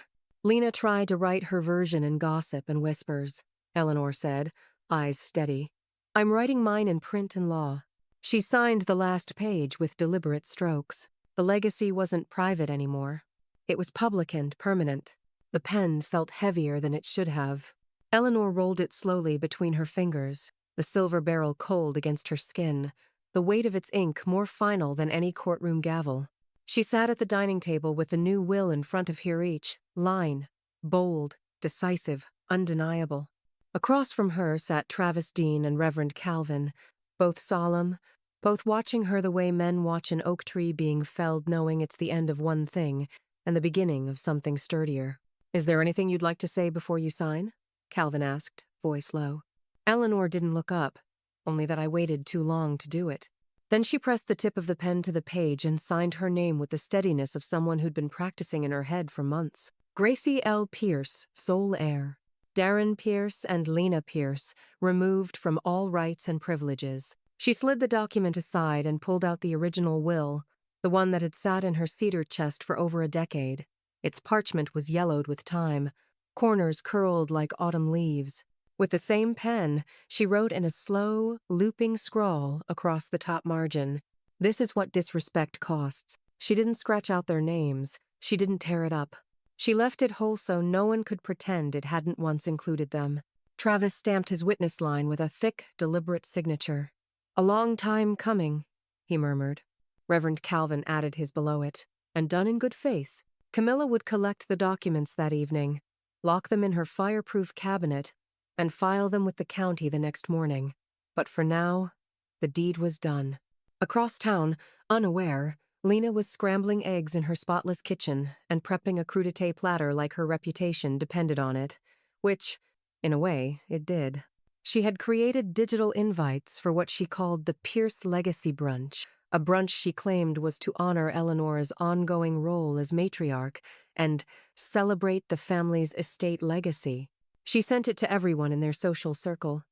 Lena tried to write her version in gossip and whispers. Eleanor said, eyes steady. "I'm writing mine in print and law." She signed the last page with deliberate strokes. The legacy wasn't private anymore. It was public and permanent. The pen felt heavier than it should have. Eleanor rolled it slowly between her fingers, the silver barrel cold against her skin, the weight of its ink more final than any courtroom gavel. She sat at the dining table with the new will in front of her each line, bold, decisive, undeniable. Across from her sat Travis Dean and Reverend Calvin, both solemn, both watching her the way men watch an oak tree being felled knowing it's the end of one thing and the beginning of something sturdier. "Is there anything you'd like to say before you sign?" Calvin asked, voice low. Eleanor didn't look up, only that I waited too long to do it. Then she pressed the tip of the pen to the page and signed her name with the steadiness of someone who'd been practicing in her head for months. Gracie L. Pierce, sole heir. Darren Pierce and Lena Pierce, removed from all rights and privileges. She slid the document aside and pulled out the original will, the one that had sat in her cedar chest for over a decade. Its parchment was yellowed with time, corners curled like autumn leaves. With the same pen, she wrote in a slow, looping scrawl across the top margin, "This is what disrespect costs." She didn't scratch out their names. She didn't tear it up. She left it whole so no one could pretend it hadn't once included them. Travis stamped his witness line with a thick, deliberate signature. "A long time coming," he murmured. Reverend Calvin added his below it, "and done in good faith." Camilla would collect the documents that evening, lock them in her fireproof cabinet, and file them with the county the next morning. But for now, The deed was done. Across town, unaware, Lena was scrambling eggs in her spotless kitchen and prepping a crudité platter like her reputation depended on it, which, in a way, it did. She had created digital invites for what she called the Pierce Legacy Brunch, a brunch she claimed was to honor Eleanor's ongoing role as matriarch and celebrate the family's estate legacy. She sent it to everyone in their social circle,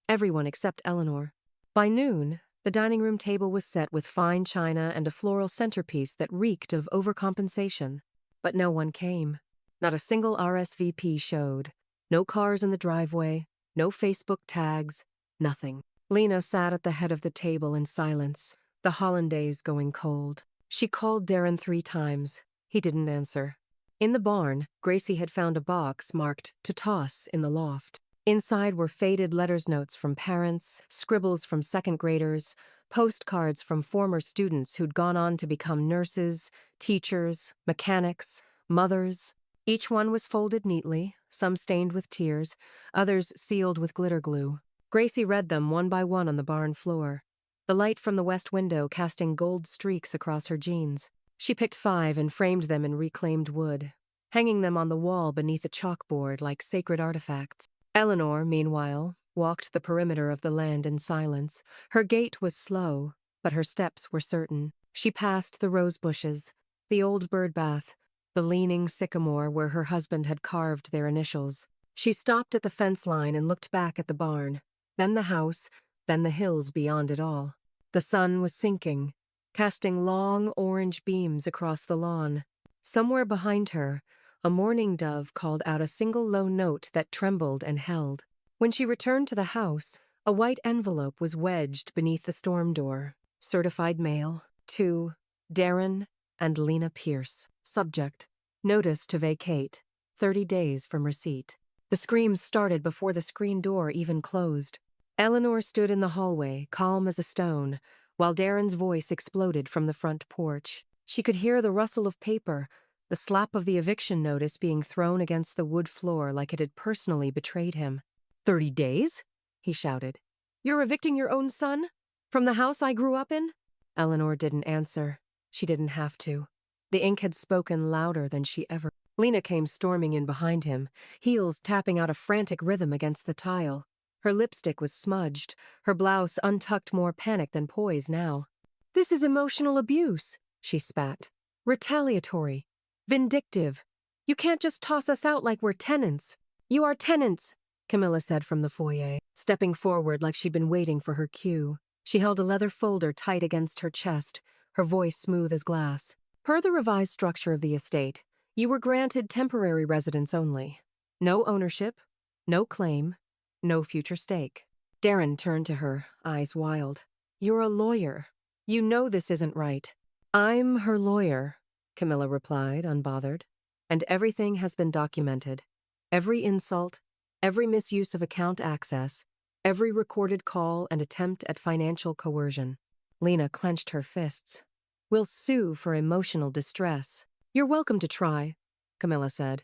everyone except Eleanor. By noon, the dining room table was set with fine china and a floral centerpiece that reeked of overcompensation. But no one came. Not a single RSVP showed. No cars in the driveway, no Facebook tags, nothing. Lena sat at the head of the table in silence, the hollandaise going cold. She called Darren 3 times. He didn't answer. In the barn, Gracie had found a box marked "to toss" in the loft. Inside were faded letters notes from parents, scribbles from second graders, postcards from former students who'd gone on to become nurses, teachers, mechanics, mothers. Each one was folded neatly, some stained with tears, others sealed with glitter glue. Gracie read them one by one on the barn floor, the light from the west window casting gold streaks across her jeans. She picked 5 and framed them in reclaimed wood, hanging them on the wall beneath a chalkboard like sacred artifacts. Eleanor, meanwhile, walked the perimeter of the land in silence. Her gait was slow, but her steps were certain. She passed the rose bushes, the old bird bath, the leaning sycamore where her husband had carved their initials. She stopped at the fence line and looked back at the barn, then the house, then the hills beyond it all. The sun was sinking, casting long orange beams across the lawn. Somewhere behind her, a mourning dove called out a single low note that trembled and held. When she returned to the house, a white envelope was wedged beneath the storm door. Certified mail to Darren and Lena Pierce. Subject: notice to vacate. 30 days from receipt. The screams started before the screen door even closed. Eleanor stood in the hallway, calm as a stone, while Darren's voice exploded from the front porch. She could hear the rustle of paper, the slap of the eviction notice being thrown against the wood floor like it had personally betrayed him. 30 days? He shouted. You're evicting your own son? From the house I grew up in? Eleanor didn't answer. She didn't have to. The ink had spoken louder than she ever. Lena came storming in behind him, heels tapping out a frantic rhythm against the tile. Her lipstick was smudged, her blouse untucked, more panic than poise now. This is emotional abuse, she spat. Retaliatory. Vindictive. You can't just toss us out like we're tenants. You are tenants, Camilla said from the foyer, stepping forward like she'd been waiting for her cue. She held a leather folder tight against her chest, her voice smooth as glass. Per the revised structure of the estate, you were granted temporary residence only. No ownership, no claim, no future stake. Darren turned to her, eyes wild. You're a lawyer. You know this isn't right. I'm her lawyer, Camilla replied, unbothered. And everything has been documented. Every insult, every misuse of account access, every recorded call and attempt at financial coercion. Lena clenched her fists. We'll sue for emotional distress. You're welcome to try, Camilla said.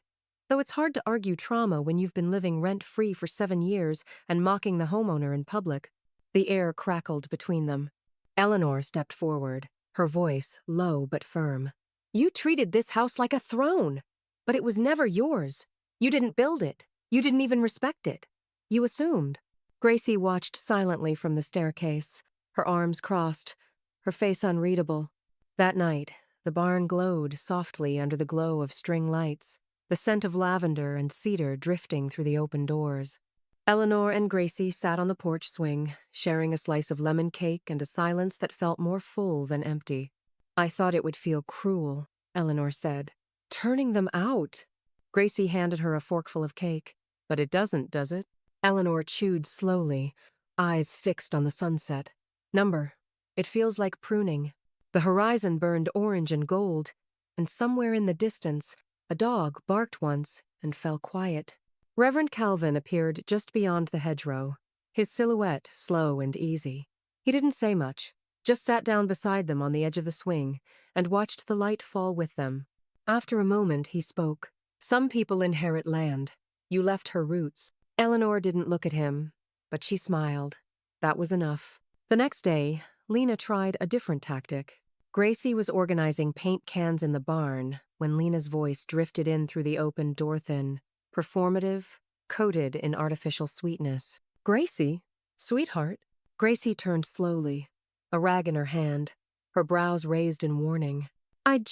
Though it's hard to argue trauma when you've been living rent-free for 7 years and mocking the homeowner in public. The air crackled between them. Eleanor stepped forward, her voice low but firm. You treated this house like a throne, but it was never yours. You didn't build it. You didn't even respect it. You assumed. Gracie watched silently from the staircase, her arms crossed, her face unreadable. That night, the barn glowed softly under the glow of string lights, the scent of lavender and cedar drifting through the open doors. Eleanor and Gracie sat on the porch swing, sharing a slice of lemon cake and a silence that felt more full than empty. I thought it would feel cruel, Eleanor said. Turning them out. Gracie handed her a forkful of cake. But it doesn't, does it? Eleanor chewed slowly, eyes fixed on the sunset. Number. It feels like pruning. The horizon burned orange and gold, and somewhere in the distance, a dog barked once and fell quiet. Reverend Calvin appeared just beyond the hedgerow, his silhouette slow and easy. He didn't say much, just sat down beside them on the edge of the swing and watched the light fall with them. After a moment, he spoke. Some people inherit land. You left her roots. Eleanor didn't look at him, but she smiled. That was enough. The next day, Lena tried a different tactic. Gracie was organizing paint cans in the barn when Lena's voice drifted in through the open door thin, performative, coated in artificial sweetness. "Gracie? Sweetheart?" Gracie turned slowly, a rag in her hand, her brows raised in warning. I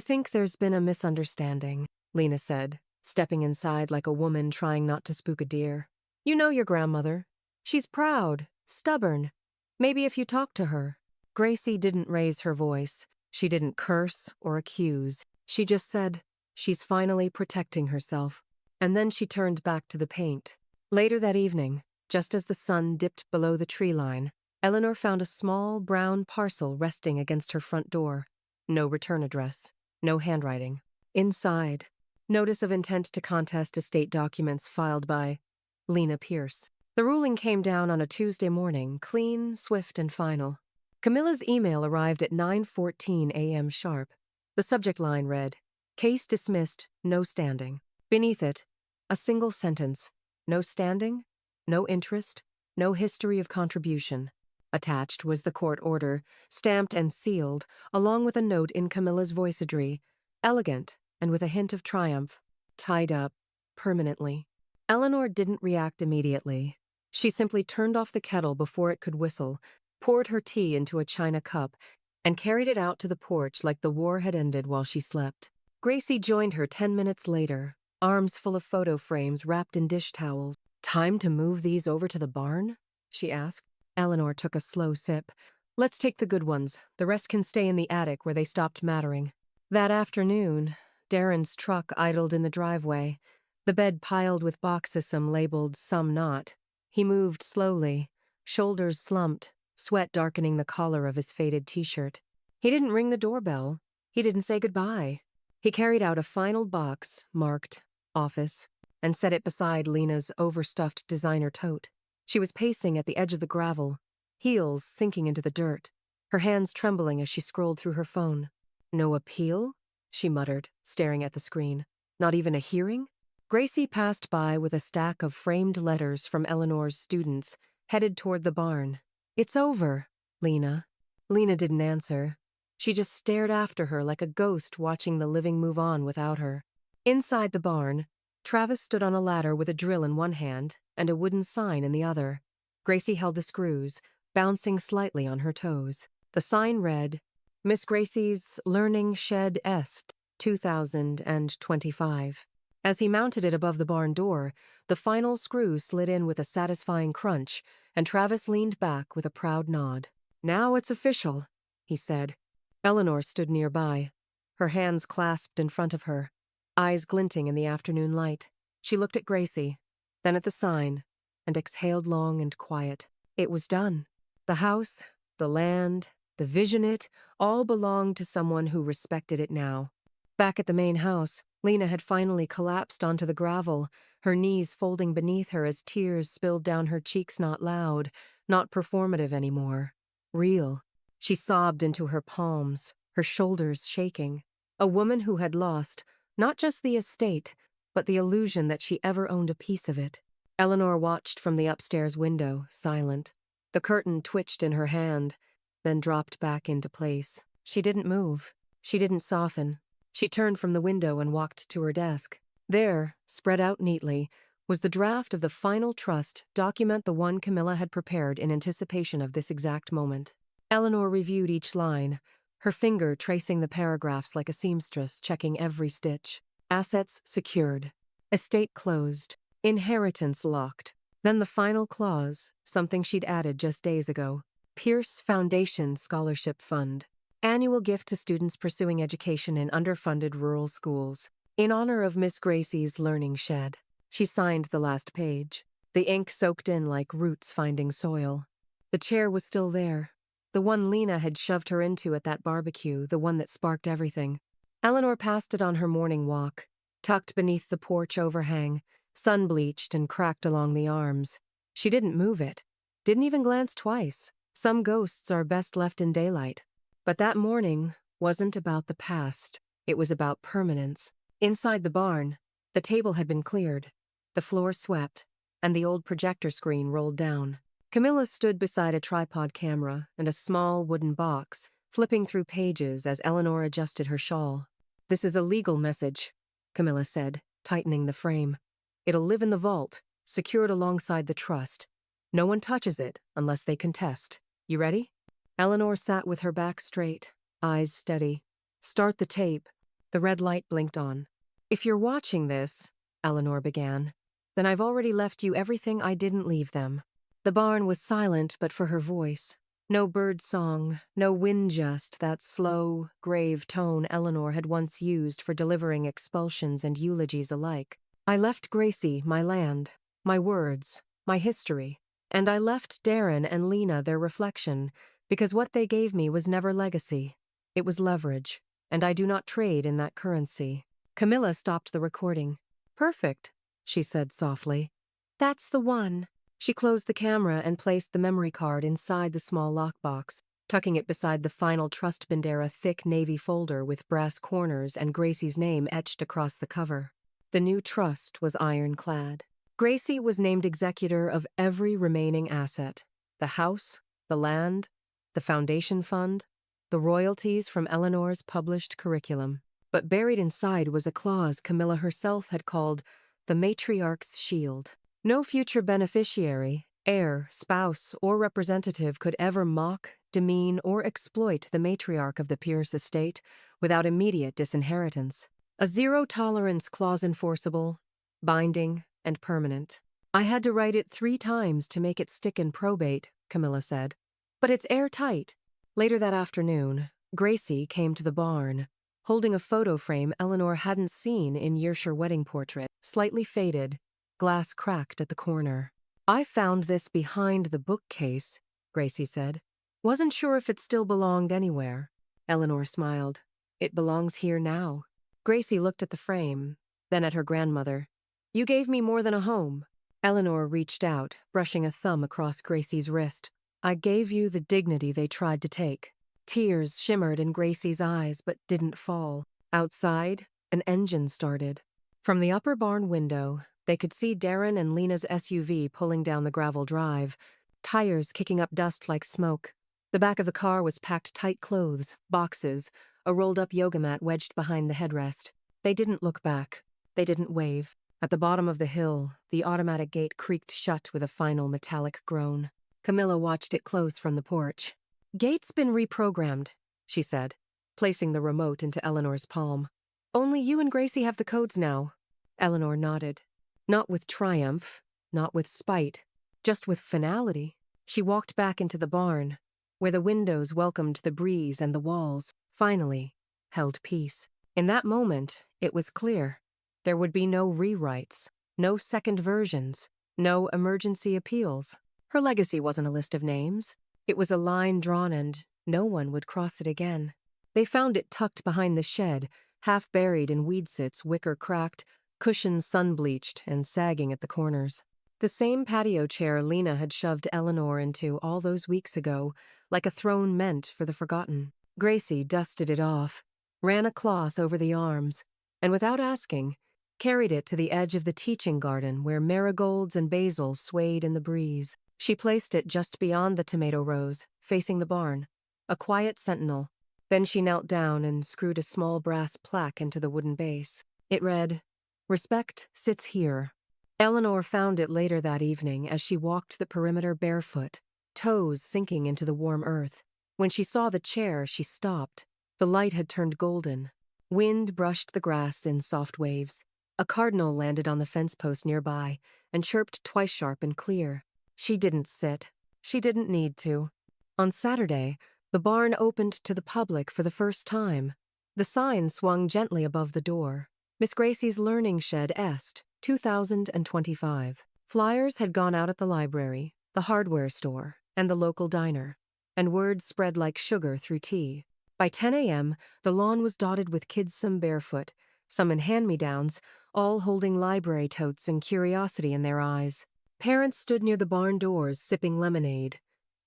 think there's been a misunderstanding," Lena said, stepping inside like a woman trying not to spook a deer. "You know your grandmother. She's proud, stubborn. Maybe if you talk to her." Gracie didn't raise her voice. She didn't curse or accuse. She just said, "She's finally protecting herself." And then she turned back to the paint. Later that evening, just as the sun dipped below the tree line, Eleanor found a small brown parcel resting against her front door. No return address, no handwriting. Inside, notice of intent to contest estate documents filed by Lena Pierce. The ruling came down on a Tuesday morning, clean, swift, and final. Camilla's email arrived at 9:14 a.m. sharp. The subject line read, "Case dismissed, no standing." Beneath it, a single sentence, "No standing, no interest, no history of contribution." Attached was the court order, stamped and sealed, along with a note in Camilla's voiceodry, elegant and with a hint of triumph, "Tied up, permanently." Eleanor didn't react immediately. She simply turned off the kettle before it could whistle, poured her tea into a china cup, and carried it out to the porch like the war had ended while she slept. Gracie joined her 10 minutes later, arms full of photo frames wrapped in dish towels. "Time to move these over to the barn?" she asked. Eleanor took a slow sip. "Let's take the good ones. The rest can stay in the attic where they stopped mattering." That afternoon, Darren's truck idled in the driveway, the bed piled with boxes, some labeled, some not. He moved slowly, shoulders slumped, sweat darkening the collar of his faded t-shirt. He didn't ring the doorbell. He didn't say goodbye. He carried out a final box, marked office, and set it beside Lena's overstuffed designer tote. She was pacing at the edge of the gravel, heels sinking into the dirt, her hands trembling as she scrolled through her phone. "No appeal?" she muttered, staring at the screen. "Not even a hearing?" Gracie passed by with a stack of framed letters from Eleanor's students, headed toward the barn. "It's over, Lena." Lena didn't answer. She just stared after her like a ghost watching the living move on without her. Inside the barn, Travis stood on a ladder with a drill in one hand and a wooden sign in the other. Gracie held the screws, bouncing slightly on her toes. The sign read, "Miss Gracie's Learning Shed Est, 2025. As he mounted it above the barn door, the final screw slid in with a satisfying crunch, and Travis leaned back with a proud nod. "Now it's official," he said. Eleanor stood nearby, her hands clasped in front of her, eyes glinting in the afternoon light. She looked at Gracie, then at the sign, and exhaled long and quiet. It was done. The house, the land, the vision it, all belonged to someone who respected it now. Back at the main house, Lena had finally collapsed onto the gravel, her knees folding beneath her as tears spilled down her cheeks, not loud, not performative anymore. Real. She sobbed into her palms, her shoulders shaking. A woman who had lost, not just the estate, but the illusion that she ever owned a piece of it. Eleanor watched from the upstairs window, silent. The curtain twitched in her hand, then dropped back into place. She didn't move. She didn't soften. She turned from the window and walked to her desk. There, spread out neatly, was the draft of the final trust document, the one Camilla had prepared in anticipation of this exact moment. Eleanor reviewed each line, her finger tracing the paragraphs like a seamstress, checking every stitch. Assets secured. Estate closed. Inheritance locked. Then the final clause, something she'd added just days ago. Pierce Foundation Scholarship Fund. Annual gift to students pursuing education in underfunded rural schools. In honor of Miss Gracie's Learning Shed. She signed the last page. The ink soaked in like roots finding soil. The chair was still there. The one Lena had shoved her into at that barbecue, the one that sparked everything. Eleanor passed it on her morning walk, tucked beneath the porch overhang, sun-bleached and cracked along the arms. She didn't move it. Didn't even glance twice. Some ghosts are best left in daylight. But that morning wasn't about the past. It was about permanence. Inside the barn, the table had been cleared, the floor swept, and the old projector screen rolled down. Camilla stood beside a tripod camera and a small wooden box, flipping through pages as Eleanor adjusted her shawl. "This is a legal message," Camilla said, tightening the frame. "It'll live in the vault, secured alongside the trust. No one touches it unless they contest. You ready?" Eleanor sat with her back straight, eyes steady. "Start the tape." The red light blinked on. "If you're watching this," Eleanor began, "then I've already left you everything I didn't leave them." The barn was silent but for her voice. No bird song, no wind just, that slow, grave tone Eleanor had once used for delivering expulsions and eulogies alike. "I left Gracie, my land, my words, my history. And I left Darren and Lena their reflection, because what they gave me was never legacy. It was leverage, and I do not trade in that currency." Camilla stopped the recording. "Perfect," she said softly. "That's the one." She closed the camera and placed the memory card inside the small lockbox, tucking it beside the final Trust Bandera thick navy folder with brass corners and Gracie's name etched across the cover. The new trust was ironclad. Gracie was named executor of every remaining asset: the house, the land, the foundation fund, the royalties from Eleanor's published curriculum. But buried inside was a clause Camilla herself had called the matriarch's shield. No future beneficiary, heir, spouse, or representative could ever mock, demean, or exploit the matriarch of the Pierce estate without immediate disinheritance. A zero-tolerance clause enforceable, binding, and permanent. "I had to write it 3 times to make it stick in probate," Camilla said. "But it's airtight." Later that afternoon, Gracie came to the barn, holding a photo frame Eleanor hadn't seen in Yershire wedding portrait, slightly faded, glass cracked at the corner. "I found this behind the bookcase," Gracie said. "Wasn't sure if it still belonged anywhere." Eleanor smiled. "It belongs here now." Gracie looked at the frame, then at her grandmother. "You gave me more than a home." Eleanor reached out, brushing a thumb across Gracie's wrist. "I gave you the dignity they tried to take." Tears shimmered in Gracie's eyes but didn't fall. Outside, an engine started. From the upper barn window, they could see Darren and Lena's SUV pulling down the gravel drive, tires kicking up dust like smoke. The back of the car was packed tight clothes, boxes, a rolled-up yoga mat wedged behind the headrest. They didn't look back. They didn't wave. At the bottom of the hill, the automatic gate creaked shut with a final metallic groan. Camilla watched it close from the porch. "Gate's been reprogrammed," she said, placing the remote into Eleanor's palm. "Only you and Gracie have the codes now." Eleanor nodded. Not with triumph, not with spite, just with finality. She walked back into the barn, where the windows welcomed the breeze and the walls, finally, held peace. In that moment, it was clear. There would be no rewrites, no second versions, no emergency appeals. Her legacy wasn't a list of names. It was a line drawn and no one would cross it again. They found it tucked behind the shed, half buried in weed sits, wicker cracked, cushions sun-bleached and sagging at the corners. The same patio chair Lena had shoved Eleanor into all those weeks ago, like a throne meant for the forgotten. Gracie dusted it off, ran a cloth over the arms, and without asking, carried it to the edge of the teaching garden where marigolds and basil swayed in the breeze. She placed it just beyond the tomato rows, facing the barn, a quiet sentinel. Then she knelt down and screwed a small brass plaque into the wooden base. It read, "Respect sits here." Eleanor found it later that evening as she walked the perimeter barefoot, toes sinking into the warm earth. When she saw the chair, she stopped. The light had turned golden. Wind brushed the grass in soft waves. A cardinal landed on the fence post nearby and chirped twice sharp and clear. She didn't sit. She didn't need to. On Saturday, the barn opened to the public for the first time. The sign swung gently above the door. Miss Gracie's Learning Shed Est, 2025. Flyers had gone out at the library, the hardware store, and the local diner, and word spread like sugar through tea. By 10 a.m., the lawn was dotted with kids, some barefoot, some in hand-me-downs, all holding library totes and curiosity in their eyes. Parents stood near the barn doors sipping lemonade,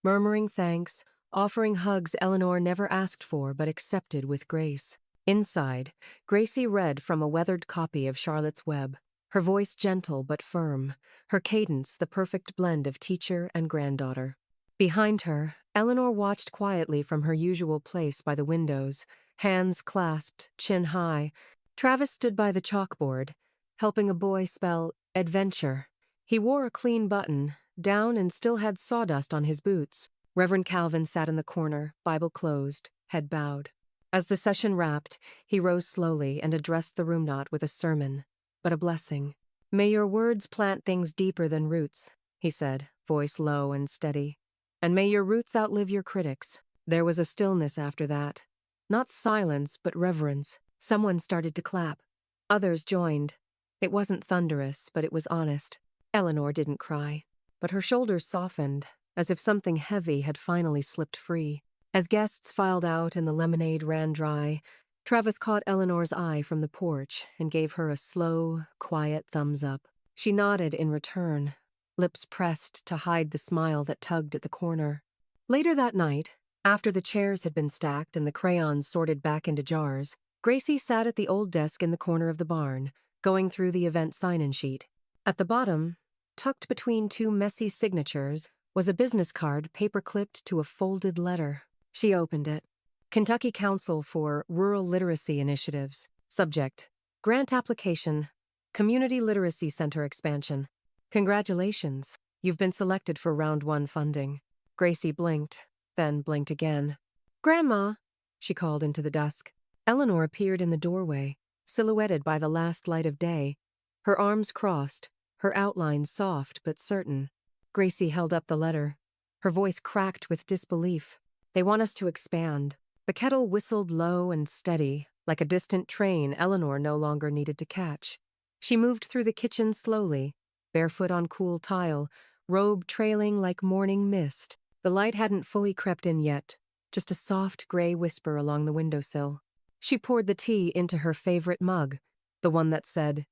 murmuring thanks, offering hugs Eleanor never asked for but accepted with grace. Inside, Gracie read from a weathered copy of Charlotte's Web. her voice gentle but firm, her cadence the perfect blend of teacher and granddaughter. Behind her, Eleanor watched quietly from her usual place by the windows, hands clasped, chin high. Travis stood by the chalkboard, helping a boy spell adventure. He wore a clean button, down and still had sawdust on his boots. Reverend Calvin sat in the corner, Bible closed, head bowed. As the session wrapped, he rose slowly and addressed the room not with a sermon, but a blessing. "May your words plant things deeper than roots," he said, voice low and steady. "And may your roots outlive your critics." There was a stillness after that. Not silence, but reverence. Someone started to clap. Others joined. It wasn't thunderous, but it was honest. Eleanor didn't cry, but her shoulders softened, as if something heavy had finally slipped free. As guests filed out and the lemonade ran dry, Travis caught Eleanor's eye from the porch and gave her a slow, quiet thumbs up. She nodded in return, lips pressed to hide the smile that tugged at the corner. Later that night, after the chairs had been stacked and the crayons sorted back into jars, Gracie sat at the old desk in the corner of the barn, going through the event sign-in sheet. At the bottom, tucked between two messy signatures, was a business card paper-clipped to a folded letter. She opened it. Kentucky Council for Rural Literacy Initiatives. Subject: Grant Application. Community Literacy Center Expansion. Congratulations. You've been selected for Round 1 funding. Gracie blinked, then blinked again. "Grandma," she called into the dusk. Eleanor appeared in the doorway, silhouetted by the last light of day, her arms crossed, her outline soft but certain. Gracie held up the letter. Her voice cracked with disbelief. "They want us to expand." The kettle whistled low and steady, like a distant train Eleanor no longer needed to catch. She moved through the kitchen slowly, barefoot on cool tile, robe trailing like morning mist. The light hadn't fully crept in yet, just a soft gray whisper along the windowsill. She poured the tea into her favorite mug, the one that said,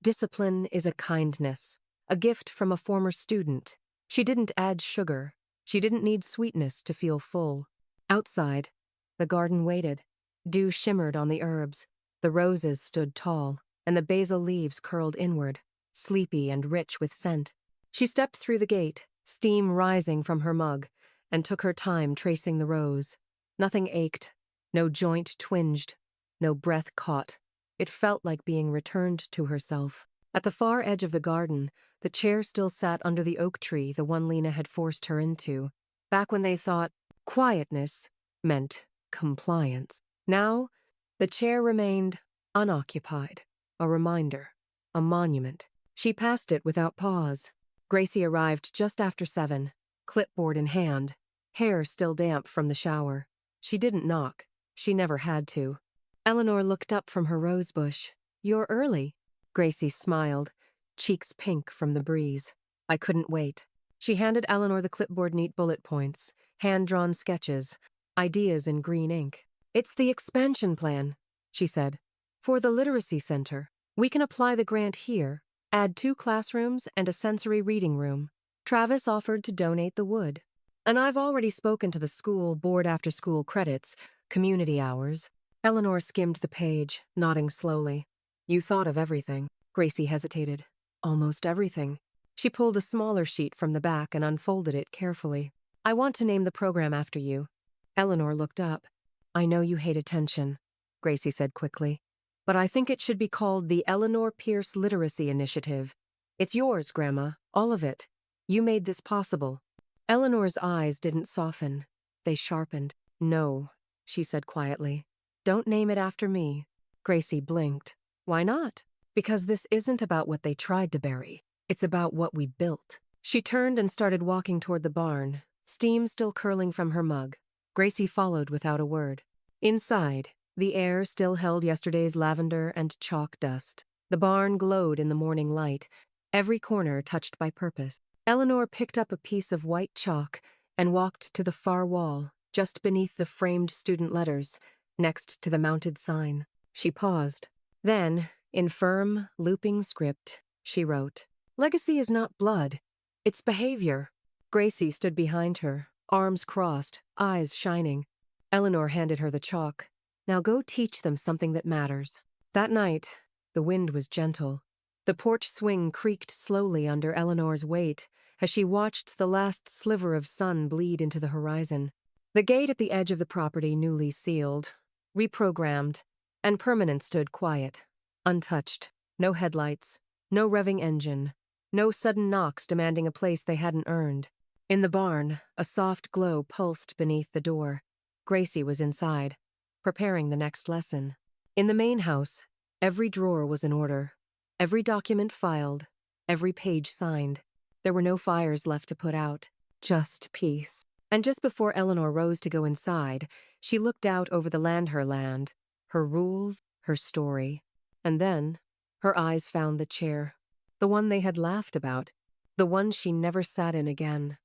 "Discipline is a kindness, a gift from a former student." She didn't add sugar. She didn't need sweetness to feel full. Outside, the garden waited. Dew shimmered on the herbs. The roses stood tall, and the basil leaves curled inward, sleepy and rich with scent. She stepped through the gate, steam rising from her mug, and took her time tracing the rows. Nothing ached, no joint twinged, no breath caught. It felt like being returned to herself. At the far edge of the garden, the chair still sat under the oak tree, the one Lena had forced her into, back when they thought quietness meant compliance. Now, the chair remained unoccupied, a reminder, a monument. She passed it without pause. Gracie arrived just after 7, clipboard in hand, hair still damp from the shower. She didn't knock. She never had to. Eleanor looked up from her rose bush. "You're early." Gracie smiled, cheeks pink from the breeze. "I couldn't wait." She handed Eleanor the clipboard neat bullet points, hand-drawn sketches, ideas in green ink. "It's the expansion plan," she said, "for the literacy center. We can apply the grant here, add 2 classrooms and a sensory reading room. Travis offered to donate the wood. And I've already spoken to the school board after school credits, community hours." Eleanor skimmed the page, nodding slowly. "You thought of everything." Gracie hesitated. "Almost everything." She pulled a smaller sheet from the back and unfolded it carefully. "I want to name the program after you." Eleanor looked up. "I know you hate attention," Gracie said quickly, "but I think it should be called the Eleanor Pierce Literacy Initiative. It's yours, Grandma, all of it. You made this possible." Eleanor's eyes didn't soften. They sharpened. "No," she said quietly. "Don't name it after me." Gracie blinked. "Why not?" "Because this isn't about what they tried to bury. It's about what we built." She turned and started walking toward the barn, steam still curling from her mug. Gracie followed without a word. Inside, the air still held yesterday's lavender and chalk dust. The barn glowed in the morning light, every corner touched by purpose. Eleanor picked up a piece of white chalk and walked to the far wall, just beneath the framed student letters, next to the mounted sign. She paused. Then, in firm, looping script, she wrote, "Legacy is not blood. It's behavior." Gracie stood behind her, arms crossed, eyes shining. Eleanor handed her the chalk. "Now go teach them something that matters." That night, the wind was gentle. The porch swing creaked slowly under Eleanor's weight as she watched the last sliver of sun bleed into the horizon. The gate at the edge of the property, newly sealed, reprogrammed, and permanent, stood quiet, untouched. No headlights, no revving engine, no sudden knocks demanding a place they hadn't earned. In the barn, a soft glow pulsed beneath the door. Gracie was inside, preparing the next lesson. In the main house, every drawer was in order, every document filed, every page signed. There were no fires left to put out, just peace. And just before Eleanor rose to go inside, she looked out over the land, her rules, her story. And then, her eyes found the chair, the one they had laughed about, the one she never sat in again.